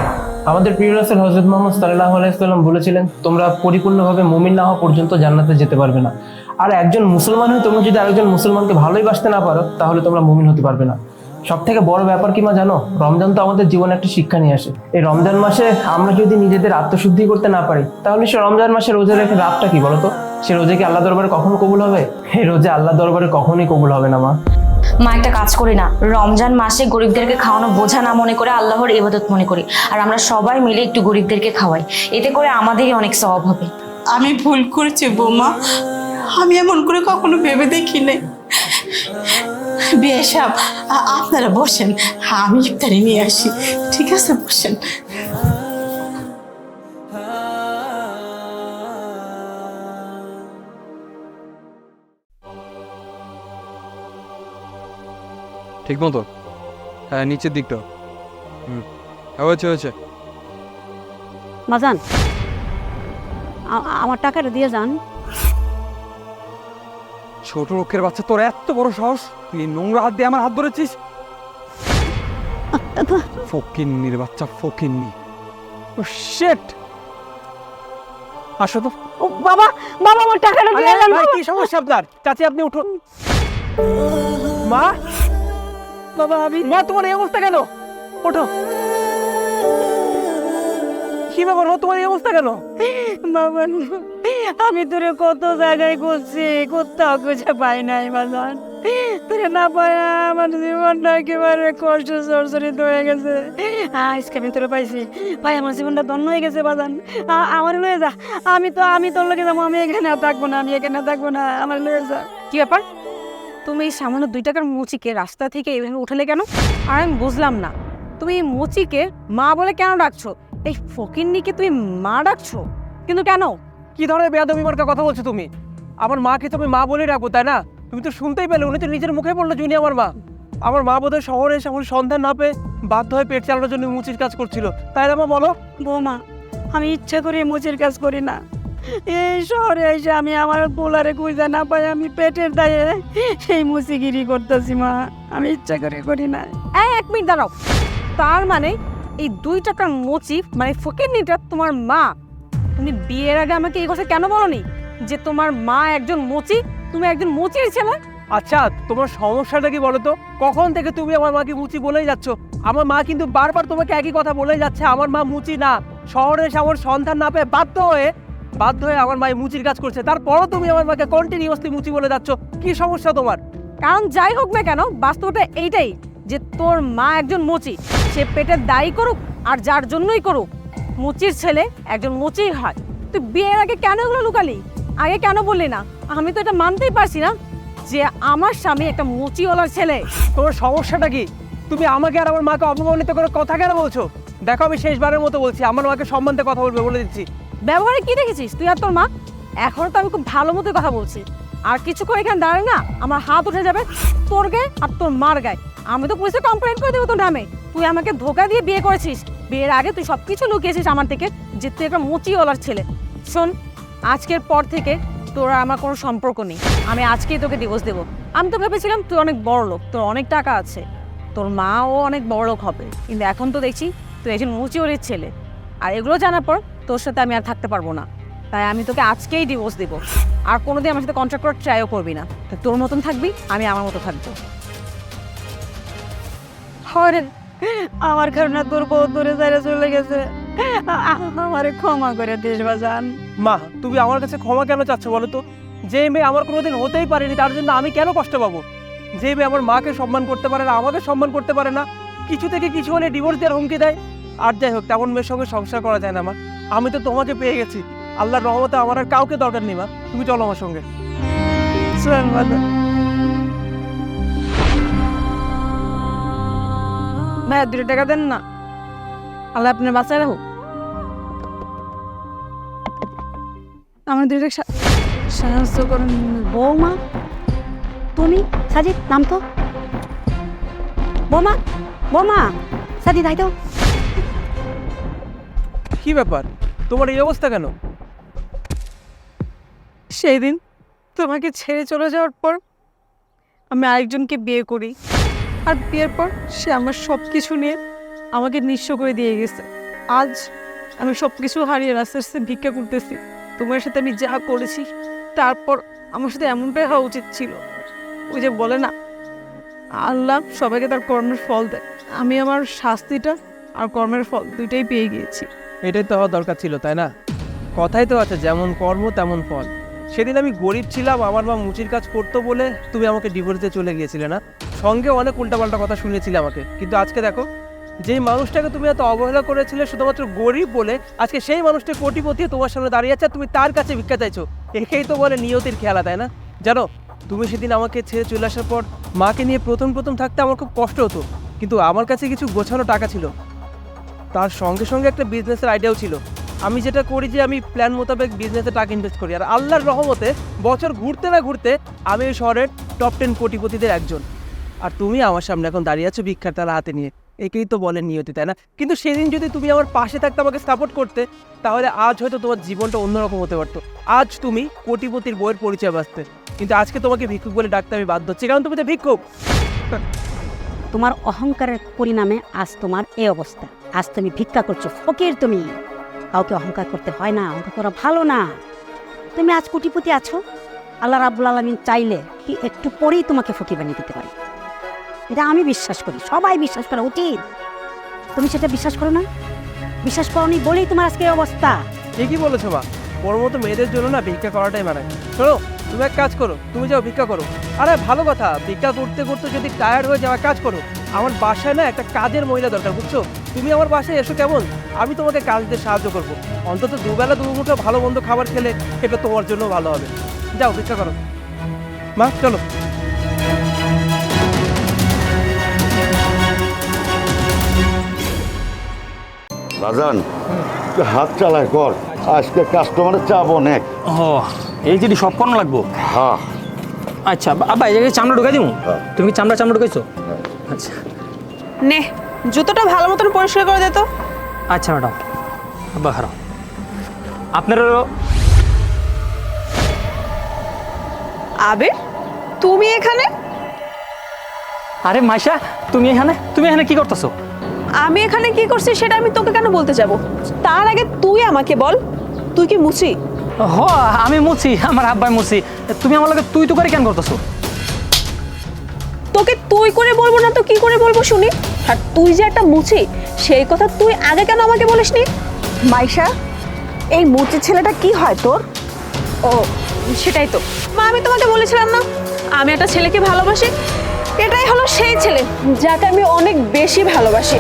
আমাদের প্রিয় রাসূল হযরত মুহাম্মদ সাল্লাল্লাহু আলাইহি ওয়াসাল্লাম বলেছিলেন, তোমরা পরিপূর্ণভাবে মুমিন না হওয়া পর্যন্ত জান্নাতে যেতে পারবে না। আর একজন মুসলমান হয়ে তোমরা যদি আরেকজন মুসলমানকে ভালোই বাসতে না পারো, তাহলে তোমরা মুমিন হতে পারবে না। সব থেকে বড় ব্যাপার কি মা জানো? রমজান তো আমাদের জীবনে একটা শিক্ষা নিয়ে আসে। এই রমজান মাসে আমরা যদি নিজেদের আত্মশুদ্ধি করতে না পারি, তাহলে সে রমজান মাসে রোজা রেখে লাভটা কি বলতো? সে রোজা কি আল্লাহ দরবারে কখনো কবুল হবে? এই রোজা আল্লাহ দরবারে কখনোই কবুল হবে না মা। মা, একটা কাজ করি না, রমজান মাসে গরিবদেরকে খাওয়ানো বোঝা না মনে করে আল্লাহর ইবাদত মনে করি, আর আমরা সবাই মিলে একটু গরিবদেরকে খাওয়াই। এতে করে আমাদেরই অনেক সওয়াব হবে। আমি ভুল করেছি বৌমা, আমি এমন করে কখনো ভেবে দেখি নাই। বিয়ে সাহেব, আপনারা বসেন, আমি ইফতারি নিয়ে আসি। ঠিক আছে, বসেন। ঠিক মতো? হ্যাঁ, নিচের দিকটা। হয়েছে হয়েছে। বাজান, আমার টাকাটা দিয়ে যান। ছোট লোকের বাচ্চা, তোর এত বড় সাহস! তুই নোংরা হাত দিয়ে আমার হাত ধরেছিস? ফকিন্নির বাচ্চা, ফকিন্নি! ও শিট! আসো তো। ও বাবা, বাবা আমার টাকাটা দিয়ে যান। কি সমস্যা আপনার? চাচি, আপনি উঠুন। মা, বাবা, আমি মা, তোমার এই অবস্থা কেন? ওঠো। কি ব্যাপার, তোমার এই অবস্থা কেন? বাবা, আমি তোরে কত জায়গায় করছি, কোথাও খুঁজে পাই নাই বাজান। তোরে না পাই আমার জীবনটা একেবারে কষ্ট জর্জরিত হয়ে গেছে। আজকে আমি তোরে পাইছি, ভাই আমার জীবনটা ধন্য হয়ে গেছে বাজান। আমার লয়ে যা, আমি তোর লগে যাবো। আমি এখানে থাকবো না, আমার লয়ে যা। কি ব্যাপার? তুমি এই সামান্য 2 টাকার মুচিকে রাস্তা থেকে এইভাবে উঠালে কেন? আর আমি বুঝলাম না, তুমি এই মুচিকে মা বলে কেন ডাকছো? এই ফকিন্নিকে তুমি মা ডাকছো কিন্তু কেন? কি ধরনের বেয়াদবি মার্কা কথা বলছো তুমি? আমার মাকে তুমি মা বলে রাখবো, তাই না? তুমি তো শুনতেই পেলে, উনি তো নিজের মুখে বললো জুনি আমার মা। আমার মা বোধহয় শহরে এসে আমার সন্ধান না পেয়ে বাধ্য হয়ে পেট চালানোর জন্য মুচির কাজ করছিল, তাই না মা? বলো। বৌমা, আমি ইচ্ছা করে মুচির কাজ করি না। এই শহরে এসে আমি আমার পোলারে খুঁজে না পাই, আমি পেটের দায়ে সেই মুচিগিরি করতেছি মা। আমি ইচ্ছা করে করি না। 1 মিনিট দাঁড়াও। তার মানে এই 2 টাকার মুচি মানে ফকিন্নিটা তোমার মা? তুমি বিয়ের আগে আমাকে এই কথা কেন বলোনি যে তোমার মা একজন মুচি, তুমি একজন মুচির ছেলে? আচ্ছা, তোমার সমস্যাটা কি বলো তো? কখন থেকে তুমি আমার মাকে মুচি বলেই যাচ্ছ? আমার মা কিন্তু বারবার তোমাকে একই কথা বলেই যাচ্ছে, আমার মা মুচি না। শহরে এসে আমার সন্ধান না পেয়ে বাধ্য হয়ে আমার মায়ের মুচির কাজ করছে, তারপরও তুমি আমার মাকে কন্টিনিউয়াসলি মুচি বলে যাচ্ছ। কি সমস্যা তোমার? কারণ যাই হোক না কেন, বাস্তবটা এইটাই যে তোর মা একজন মুচি। সে পেটের দায়ী করুক আর যার জন্যই করুক, মুচির ছেলে একজন মুচিই হয়। তুই বিয়ের আগে কেন এগুলো লুকালি? আগে কেন বললি না? আমি তো এটা মানতেই পারছি না যে আমার স্বামী একটা মুচিওয়ালার ছেলে। তোমার সমস্যাটা কি? তুমি আমাকে আর আমার মাকে অপমানিত করে কথা কেন বলছো? দেখো, আমি শেষবারের মতো বলছি, আমার মাকে সম্মান দিয়ে কথা বলবে, বলে দিচ্ছি। ব্যবহারে কি দেখেছিস তুই আর তোর মা? এখন তো আমি খুব ভালো মতো কথা বলছি, আর কিছুক্ষণ এখানে দাঁড়ায় না আমার হাত উঠে যাবে তোর গায়ে আর তোর মার গায়ে। আমি তো পুলিশে কমপ্লেন করে দেবো তোর নামে। তুই আমাকে ধোকা দিয়ে বিয়ে করেছিস, বিয়ের আগে তুই সবকিছু লুকিয়েছিস আমার থেকে যে তুই একটা মুচিওয়ালার ছেলে। শোন, আজকের পর থেকে তোর আমার কোনো সম্পর্ক নেই। আমি আজকেই তোকে ডিভোর্স দেবো। আমি তো ভেবেছিলাম তুই অনেক বড় লোক, তোর অনেক টাকা আছে, তোর মাও অনেক বড় লোক হবে, কিন্তু এখন তো দেখছি তুই একজন মুচিওরের ছেলে। আর এগুলো জানার পর তোর সাথে আমি আর থাকতে পারবো না, তাই আমি তোকে আজকেই ডিভোর্স দিব। আর কোনোদিন আমার সাথে কন্ট্রাক্ট করার ট্রাইও করবি না। তো তোর মতন থাকবি, আমি আমার মতো থাকবো। হরে আমার কারণে তোর বউ দূরে যাইরা চলে গেছে, আমারে ক্ষমা করে দিস বাজান। মা, তুমি আমার কাছে ক্ষমা কেন চাচ্ছ বলো তো? যে মেয়ে আমার কোনোদিন হতেই পারেনি, তার জন্য আমি কেন কষ্ট পাবো? যে মেয়ে আমার মাকে সম্মান করতে পারে না, আমাকে সম্মান করতে পারে না, কিছু থেকে কিছু হলে ডিভোর্স দেওয়ার হুমকি দেয়। আর যাই হোক, তেমন মেয়ের সঙ্গে সংসার করা যায় না মা। আমি তো তোমাকে পেয়ে গেছি, আল্লাহর রহমতে আমার আর কাউকে দরকার নেই মা। তুমি চলো আমার সঙ্গে। চল বাজান। ভাইয়া 2 টাকা দেন না, আল্লাহ আপনার বাঁচায় রাখুক। আমার 2 টাকা সাহায্য করেন। বৌমা তুমি, সাজিদ নাম তো। বৌমা, বৌমা, সাজিদ আই তো। কি ব্যাপার, তোমার এই অবস্থা কেন? সেই দিন তোমাকে ছেড়ে চলে যাওয়ার পর আমি আরেকজনকে বিয়ে করি, আর বিয়ের পর সে আমার সব কিছু নিয়ে আমাকে নিঃস্ব করে দিয়ে গেছে। আজ আমি সব কিছু হারিয়ে রাস্তার সাথে ভিক্ষা করতেছি। তোমার সাথে আমি যা করেছি, তারপর আমার সাথে এমনটাই হওয়া উচিত ছিল। ওই যে বলে না, আল্লাহ সবাইকে তার কর্মের ফল দেয়। আমি আমার শাস্তিটা আর কর্মের ফল দুইটাই পেয়ে গিয়েছি। এটাই তো হওয়া দরকার ছিল, তাই না? কথাই তো আছে, যেমন কর্ম তেমন ফল। সেদিন আমি গরিব ছিলাম, আমার মা মুচির কাজ করতো বলে তুমি আমাকে ডিভোর্স দিয়ে চলে গিয়েছিলে না? সঙ্গে অনেক উল্টাপাল্টা কথা শুনেছিলে আমাকে, কিন্তু আজকে দেখো, যেই মানুষটাকে তুমি এত অবহেলা করেছিলে শুধুমাত্র গরিব বলে, আজকে সেই মানুষটা কোটিপতি তোমার সামনে দাঁড়িয়ে আছে, তুমি তার কাছে ভিক্ষা চাইছো। একেই তো বলে নিয়তির খেলা, তাই না? জানো, তুমি সেদিন আমাকে ছেড়ে চলে আসার পর মাকে নিয়ে প্রথম থাকতে আমার খুব কষ্ট হতো, কিন্তু আমার কাছে কিছু গোছানো টাকা ছিল, তার সঙ্গে সঙ্গে একটা বিজনেসের আইডিয়াও ছিল। আমি যেটা করি যে আমি প্ল্যান মোতাবেক বিজনেসে টাকা ইনভেস্ট করি, আর আল্লাহর রহমতে বছর ঘুরতে না ঘুরতে আমি এই শহরের টপ 10 কোটিপতিদের একজন। আর তুমি আমার সামনে এখন দাঁড়িয়ে আছো ভিক্ষার তালা হাতে নিয়ে, একেই তো বলে নিয়তি, তাই না? কিন্তু সেদিন যদি তুমি আমার পাশে থাকতে, আমাকে সাপোর্ট করতে, তাহলে আজ হয়তো তোমার জীবনটা অন্যরকম হতে পারতো। আজ তুমি কোটিপতির বইয়ের পরিচয় বাঁচতে, কিন্তু আজকে তোমাকে ভিক্ষুক বলে ডাকতে আমি বাধ্য হচ্ছি, কারণ তুমি তো ভিক্ষুক। তোমার অহংকারের পরিণামে আজ তোমার এই অবস্থা। আজ তুমি ভিক্ষা করছো, ফকির তুমি। কাউকে অহংকার করতে হয় না, অহংকার করা ভালো না। তুমি আজ কোটিপতি আছো, আল্লাহ রাব্বুল আলামিন চাইলে কি একটু পরেই তোমাকে ফকির বানিয়ে দিতে পারে। এটা আমি বিশ্বাস করি, সবাই বিশ্বাস করা উচিত। তুমি সেটা বিশ্বাস করো না, বিশ্বাস করোনি বলেই তোমার আজকে এই অবস্থা। ঠিকই বলেছো মা, ওর মতো মেয়েদের জন্য না ভিক্ষা করাটাই মানায়। শোনো, তুমি এক কাজ করো, তুমি যাও ভিক্ষা করো। আরে ভালো কথা, ভিক্ষা করতে করতে যদি টায়ার্ড হয়ে যাওয়া, কাজ করো। আমার বাসায় না একটা কাজের মহিলা দরকার, বুঝছো? তুমি আমার বাসায় এসো, কেমন? আমি তোমাকে কাজ দিয়ে সাহায্য করবো। অন্তত দুবেলা দুমুঠো ভালো মন্দ খাবার খেলে এটা তোমার জন্য ভালো হবে। যাও ভিক্ষা করো মা, চলো। বাজান, তুই হাত চালায় কর, আজকে কাস্টমারের চাপ অনেক। ও, এই যেটি সব পণ্য লাগবো? হ্যাঁ। আচ্ছা আব্বা, এই জায়গায় চামড়া ঢুকাই দিব? তুমি কি চামড়া ঢুকাইছো? আচ্ছা নে, জুতোটা ভালো মতন পরিষ্কার করে দে তো। আচ্ছা ম্যাডাম। আব্বা খারাপ, আপনার আবির, তুমি এখানে? আরে মাইশা, তুমি এখানে কি করতেছো? আমি এখানে কি করছি সেটা আমি তোকে কেন বলতে যাব? তার আগে তুই আমাকে বল, তুই কি মুচি? হ, আমি মুছি, আমার আব্বাই মুছি। তুমি আমার লগে তুই তো করে কেন করতেছো? তোকে তুই করে বলবো না তো কি করে বলবো শুনি? আর তুই যে একটা মুচি, সেই কথা তুই আগে কেন আমাকে বলিসনি? মাইশা, এই মুচি ছেলেটা কি হয় তোর? ও সেটাই তো মা, আমি তোমাকে বলেছিলাম না আমি একটা ছেলেকে ভালোবাসি। এটাই হলো সেই ছেলে যাকে আমি অনেক বেশি ভালোবাসি।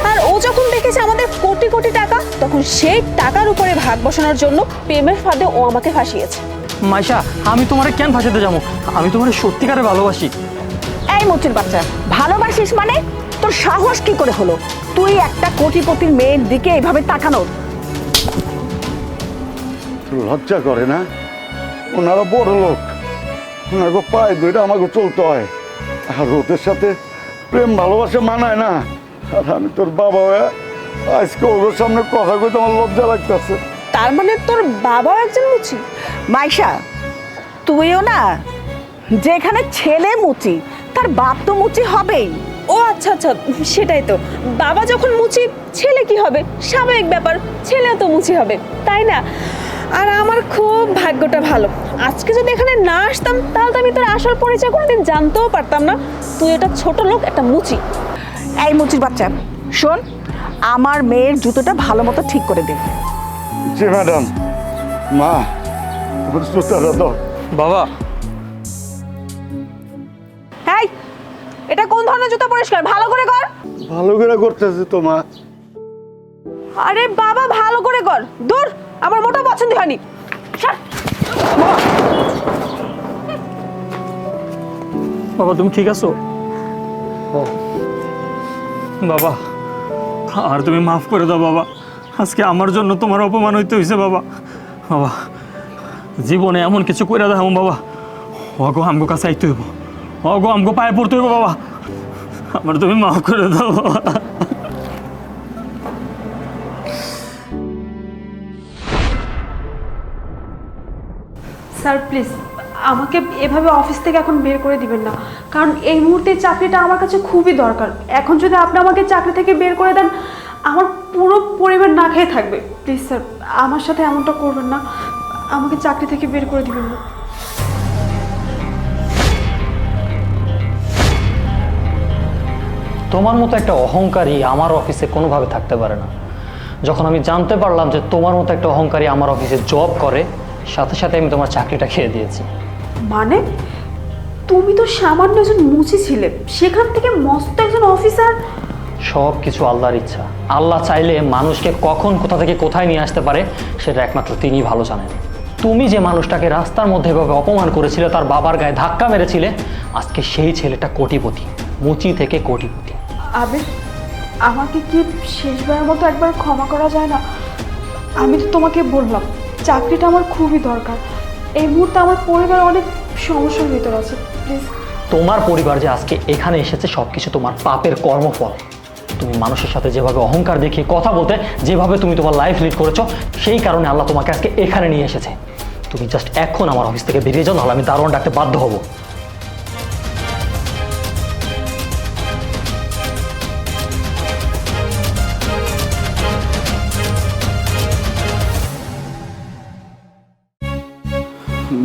আর ও যখন দেখেছে আমাদের কোটি কোটি টাকা, তখন সেই টাকার উপরে ভাগ বসানোর জন্য প্রেমের ফাঁদে ও আমাকে ফাঁসিয়েছে। মাইশা, আমি তোমারে কেন ফাঁসাতে যাবো? আমি তোমারে সত্যিকারে ভালোবাসি। এই মুচির বাচ্চা, ভালোবাসিস মানে? তোর সাহস কি করে হলো তুই একটা কোটিপতির মেয়ের দিকে এভাবে তাকানোর? লজ্জা করে না? ওনারা বড় লোক, ওনাকে পায়ে ধরে আমাকে চলতে হয়, আর ওদের সাথে প্রেম ভালোবাসা মানায় না। আর আমি তোর বাবা হয়ে আজকে ওদের সামনে কথা কইতে আমার লজ্জা লাগতেছে। তার মানে তোর বাবাও একজন মুচি? মাইশা, তুইও না, যেখানে ছেলে মুচি তার বাপ তো মুচি হবেই। ও আচ্ছা আচ্ছা, সেটাই তো। বাবা যখন মুচি, ছেলে কি হবে? স্বাভাবিক ব্যাপার, ছেলে তো মুচি হবে, তাই না? আর আমার খুব ভাগ্যটা ভালো, আজকে যদি এখানে না আসতাম তাহলে তো আমি তোর আসল পরিচয় কোনোদিন জানতেও পারতাম না। তুই এটা ছোট লোক, একটা মুচি। এই মুচির বাচ্চা, শোন, আমার মেয়ের জুতোটা ভালো মতো ঠিক করে দে। জি ম্যাডাম। মা, তোমার জুতাটা দাও। বাবা, এই, এটা কোন ধরনের জুতো পরিষ্কার? ভালো করে কর। ভালো করে করতেছি তো মা। আরে বাবা, ভালো করে কর। দূর, আমার মোটা পছন্দ হয়নি। ছাড়। বাবা তুমি ঠিক আছো? বাবা, আর তুমি মাফ করে দাও বাবা, আজকে আমার জন্য তোমার অপমান হইতে হয়েছে বাবা। বাবা, জীবনে এমন কিছু করে দাও বাবা, অগো আমগো কাছে আইতে হইব, অগো আমগো পায়ে পড়তে হইব বাবা, আমার তুমি মাফ করে দাও বাবা। স্যার প্লিজ আমাকে এভাবে অফিস থেকে এখন বের করে দিবেন না, কারণ এই মুহূর্তে চাকরিটা আমার কাছে খুবই দরকার। এখন যদি আপনি আমাকে চাকরি থেকে বের করে দেন, আমার পুরো পরিবার না খেয়ে থাকবে। প্লিজ স্যার, আমার সাথে এমনটা করবেন না, আমাকে চাকরি থেকে বের করে দিবেন না। তোমার মতো একটা অহংকারী আমার অফিসে কোনোভাবে থাকতে পারে না। যখন আমি জানতে পারলাম যে তোমার মতো একটা অহংকারী আমার অফিসে জব করে, সাথে সাথে আমি তোমার চাকরিটা খেয়ে দিয়েছি। মানে তুমি তো সামান্য একজন মুচি ছিলে, সেখান থেকে মস্ত একজন অফিসার। সব কিছু আল্লাহর ইচ্ছা। আল্লাহ চাইলে মানুষকে কখন কোথা থেকে কোথায় নিয়ে আসতে পারে সেটা একমাত্র তিনিই ভালো জানেন। তুমি যে মানুষটাকে রাস্তার মধ্যে এভাবে অপমান করেছিলে, তার বাবার গায়ে ধাক্কা মেরেছিলে, আজকে সেই ছেলেটা কোটিপতি, মুচি থেকে কোটিপতি। আবির, আমাকে কি শেষবারের মতো একবার ক্ষমা করা যায় না? আমি তো তোমাকে বললাম চাকরিটা আমার খুবই দরকার, এই মুহূর্তে আমার পরিবার অনেক সমস্যার ভিতর আছে। প্লিজ। তোমার পরিবার যে আজকে এখানে এসেছে সবকিছু তোমার পাপের কর্মফল। তুমি মানুষের সাথে যেভাবে অহংকার দেখিয়ে কথা বলতে, যেভাবে তুমি তোমার লাইফ লিড করেছো, সেই কারণে আল্লাহ তোমাকে আজকে এখানে নিয়ে এসেছে। তুমি জাস্ট এখন আমার অফিস থেকে বেরিয়ে যাও, নাহলে আমি দারোয়ান ডাকতে বাধ্য হব।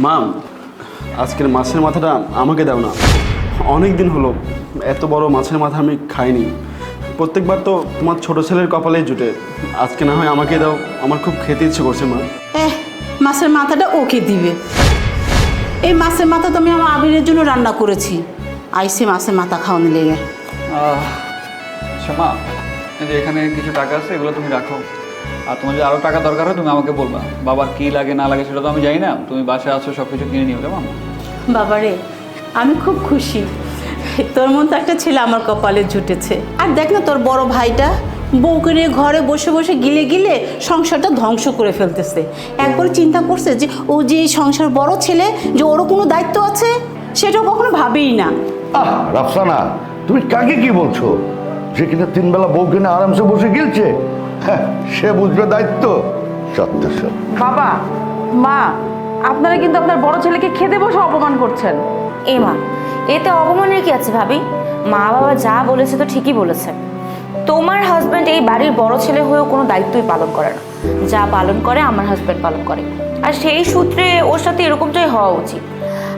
মা, আজকের মাছের মাথাটা আমাকে দাও না। অনেক দিন হলো এত বড় মাছের মাথা আমি খাইনি। প্রত্যেকবার তো তোমার ছোট ছেলের কপালেই জুটে, আজকে না হয় আমাকে দাও, আমার খুব খেতে ইচ্ছে করছে মা। মাছের মাথাটা ওকে দিবে। এই মাছের মাথা তো আমি আমার আবিরের জন্য রান্না করেছি, আইসে মাছের মাথা খাওয়ানো লেগে। মা, এই যে এখানে কিছু টাকা আছে, এগুলো তুমি রাখো। আর তোমার যদি আরও টাকা দরকার হয় তুমি আমাকে বলবা। বাবার কী লাগে না লাগে সেটা তো আমি জানি না, তুমি বাসায় আছো, সব কিছু কিনে নিও কেমন? বাবারে, আমি খুব খুশি, তোর মতো একটা ছেলে আমার কপালে জুটেছে। আর দেখ না, তোর বড় ভাইটা বউকে নিয়ে ঘরে বসে বসে গিলে গিলে সংসারটা ধ্বংস করে ফেলতেছে। একবার চিন্তা করছে যে ও যে এই সংসার বড় ছেলে, যে ওরও কোনো দায়িত্ব আছে, সেটাও কখনো ভাবেই না। রাফসানা, তুমি কাকে কি বলছো? যে কিনা 3 বেলা বউ কিনে আরামসে বসে গিলছে, সে বুঝবে দায়িত্ব। সত্য। বাবা, মা, আপনারা কিন্তু আপনার বড় ছেলেকে খেতে বসে অপমান করছেন। এ মা, এতে অপমানের কি আছে ভাবি? মা বাবা যা বলেছে তো ঠিকই বলেছে। তোমার হাজব্যান্ড এই বাড়ির বড় ছেলে হয়েও কোনো দায়িত্বই পালন করে না। যা পালন করে আমার হাজব্যান্ড পালন করে, আর সেই সূত্রে ওর সাথে এরকমটাই হওয়া উচিত।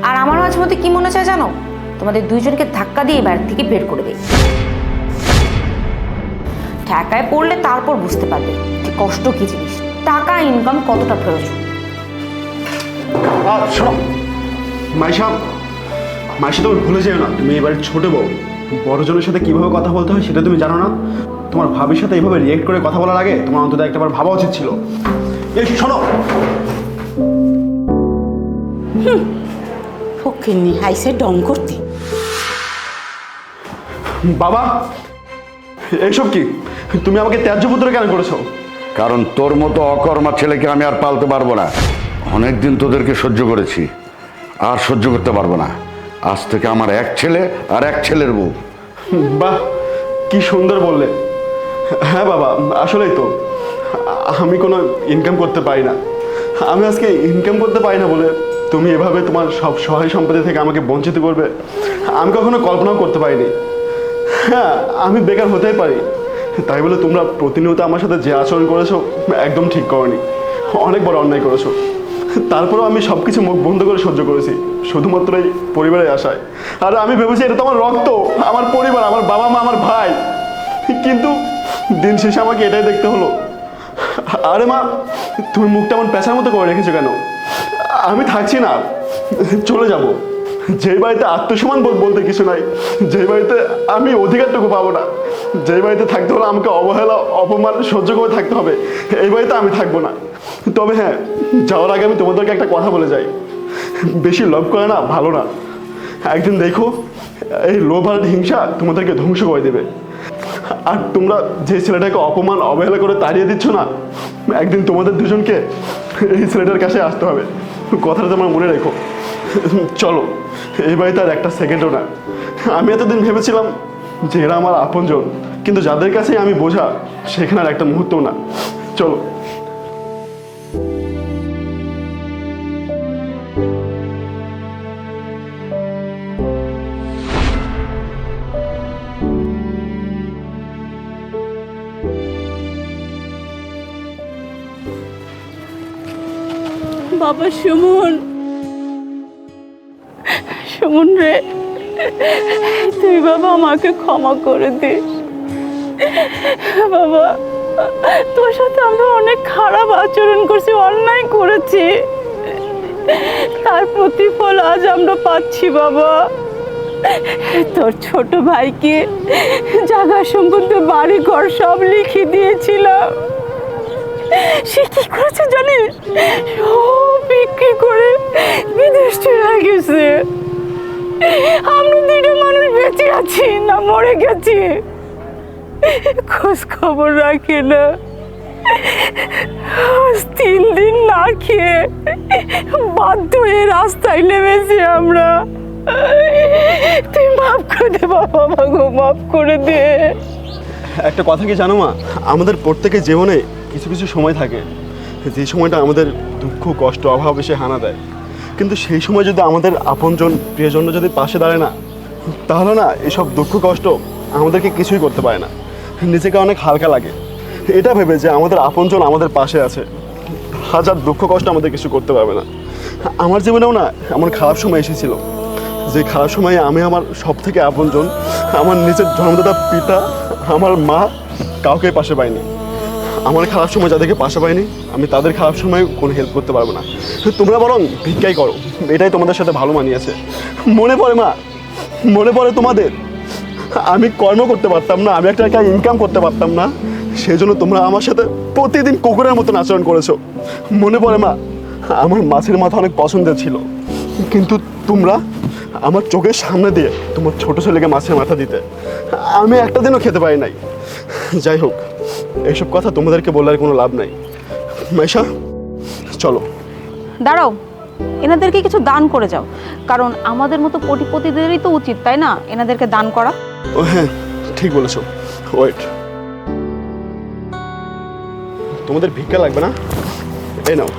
আর আমার মাঝে মধ্যে কি মনে চায় জানো? তোমাদের দুইজনকে ধাক্কা দিয়ে বাড়ি থেকে বের করে দেয়। ঠেকায় পড়লে তারপর বুঝতে পারবে যে কষ্ট কি জিনিস, টাকা ইনকাম কতটা প্রয়োজন। মাইশা, তুমি ভুলে যেও না, তুমি এবার ছোট বউ। বড়জনের সাথে কিভাবে কথা বলতে হয় সেটা তুমি জানো না? তোমার ভাবির সাথে এইভাবে রিয়েক্ট করে কথা বলার আগে তোমার অন্তত একটাবার ভাবা উচিত ছিল। এই শোনো, ফকিন্নি আইসে ডং করতে। বাবা, এইসব কি? তুমি আমাকে ত্যায্য পুত্র কেন করেছো? কারণ তোর মতো অকর্মা ছেলেকে আমি আর পালতে পারবো না। অনেকদিন তোদেরকে সহ্য করেছি, আর সহ্য করতে পারবো না। আজ থেকে আমার এক ছেলে আর এক ছেলের বউ। বাহ, কি সুন্দর বললে। হ্যাঁ বাবা, আসলেই তো আমি কোনো ইনকাম করতে পারি না। আমি আজকে ইনকাম করতে পারি না বলে তুমি এভাবে তোমার সব সহায় সম্পত্তি থেকে আমাকে বঞ্চিত করবে, আমি কখনো কল্পনাও করতে পারিনি। হ্যাঁ, আমি বেকার হতেই পারি, তাই বলে তোমরা প্রতিনিয়ত আমার সাথে যে আচরণ করেছো একদম ঠিক করনি, অনেক বড় অন্যায় করেছো। তারপরেও আমি সব কিছু মুখ বন্ধ করে সহ্য করেছি শুধুমাত্র এই পরিবারের আশায়। আর আমি ভেবেছি এটা তো আমার রক্ত, আমার পরিবার, আমার বাবা মা, আমার ভাই, কিন্তু দিন শেষে আমাকে এটাই দেখতে হলো। আরে মা, তুমি মুখটা এমন পেঁচার মতো করে রেখেছো কেন? আমি থাকছি না, চলে যাব। যেই বাড়িতে আত্মসম্মান বোধ বলতে কিছু নাই, যেই বাড়িতে আমি অধিকারটুকু পাবো না, যেই বাড়িতে থাকতে হলে আমাকে অবহেলা অপমান সহ্য করে থাকতে হবে, এই বাড়িতে আমি থাকবো না। তবে হ্যাঁ, যাওয়ার আগে আমি তোমাদেরকে একটা কথা বলে যাই, বেশি লোভ করে না ভালো না। একদিন দেখো এই লোভ আর হিংসা তোমাদেরকে ধ্বংস করে দেবে। আর তোমরা যে ছেলেটাকে অপমান অবহেলা করে তাড়িয়ে দিচ্ছ না, একদিন তোমাদের দুজনকে এই ছেলেটার কাছে আসতে হবে, কথাটা তোমরা মনে রেখো। চলো, এই বাড়িতে আর একটা সেকেন্ডও না। আমি এতদিন ভেবেছিলাম যে এরা আমার আপনজন, কিন্তু যাদের কাছে আমি বোঝা সেখানে আর একটা মুহূর্তও না। চলো। বাবা সুমন, সুমন রে, তুই বাবা আমাকে ক্ষমা করে দে। বাবা, তোর সাথে আমরা অনেক খারাপ আচরণ করছি, অন্যায় করেছি, তার প্রতিফল আজ আমরা পাচ্ছি। বাবা, তোর ছোট ভাইকে জায়গা সম্পত্তি বাড়ি ঘর সব লিখে দিয়েছিলাম, সে কি করেছে জানিস? সব বিক্রি করে বিদেশ চলে গেছে। আমরা দুটো মানুষ বেঁচে আছি না মরে গেছি, খোঁজ খবর রাখে না। 3 দিন না খেয়ে বাধ্য হয়ে রাস্তায় নেমেছি আমরা। তুই মাফ করে দে বাবা, আমাকে মাফ করে দে। একটা কথা কি জানো মা, আমাদের প্রত্যেকের জীবনে কিছু কিছু সময় থাকে যে সময়টা আমাদের দুঃখ কষ্ট অভাব এসে হানা দেয়, কিন্তু সেই সময় যদি আমাদের আপনজন প্রিয়জন যদি পাশে দাঁড়ায় না, তাহলে না এসব দুঃখ কষ্ট আমাদেরকে কিছুই করতে পারে না, নিজেকে অনেক হালকা লাগে। এটা ভেবে যে আমাদের আপনজন আমাদের পাশে আছে, হাজার দুঃখ কষ্ট আমাদের কিছু করতে পারবে না। আমার জীবনেও না এমন খারাপ সময় এসেছিল, যে খারাপ সময়ে আমি আমার সব থেকে আপনজন, আমার নিজের জন্মদাতা পিতা, আমার মা, কাউকে পাশে পাইনি। আমার খারাপ সময় যাদেরকে পাশে পাইনি, আমি তাদের খারাপ সময় কোনো হেল্প করতে পারবো না। তোমরা বরং ভিক্ষাই করো, এটাই তোমাদের সাথে ভালো মানিয়েছে। মনে পড়ে মা, মনে পড়ে তোমাদের আমি কর্ম করতে পারতাম না, আমি একটা ইনকাম করতে পারতাম না, সেই জন্য তোমরা আমার সাথে প্রতিদিন কুকুরের মতন আচরণ করেছো। মনে পড়ে মা, আমার মাছের মাথা অনেক পছন্দের ছিল, কিন্তু তোমরা আমার চোখের সামনে দিয়ে তোমার ছোট ছেলেকে মাছের মাথা দিতে, আমি একটা দিনও খেতে পারি নাই। যাই হোক, এইসব কথা তোমাদেরকে বলার কোনো লাভ নাই। মাইশা, চলো। দাঁড়াও, এনাদেরকে কিছু দান করে যাও, কারণ আমাদের মতো কোটিপতিদেরই তো উচিত, তাই না, এনাদেরকে দান করা। ও হ্যাঁ, ঠিক বলেছো। ওয়েট, তোমাদের ভিক্ষা লাগবে না? এই নাও,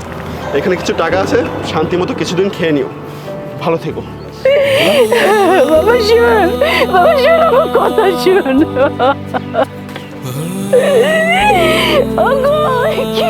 এখানে কিছু টাকা আছে, শান্তি মতো কিছুদিন খেয়ে নিও, ভালো থেকো। বাবা শোন, বাবা শোন, আমার কথা শোন। ওগো, কি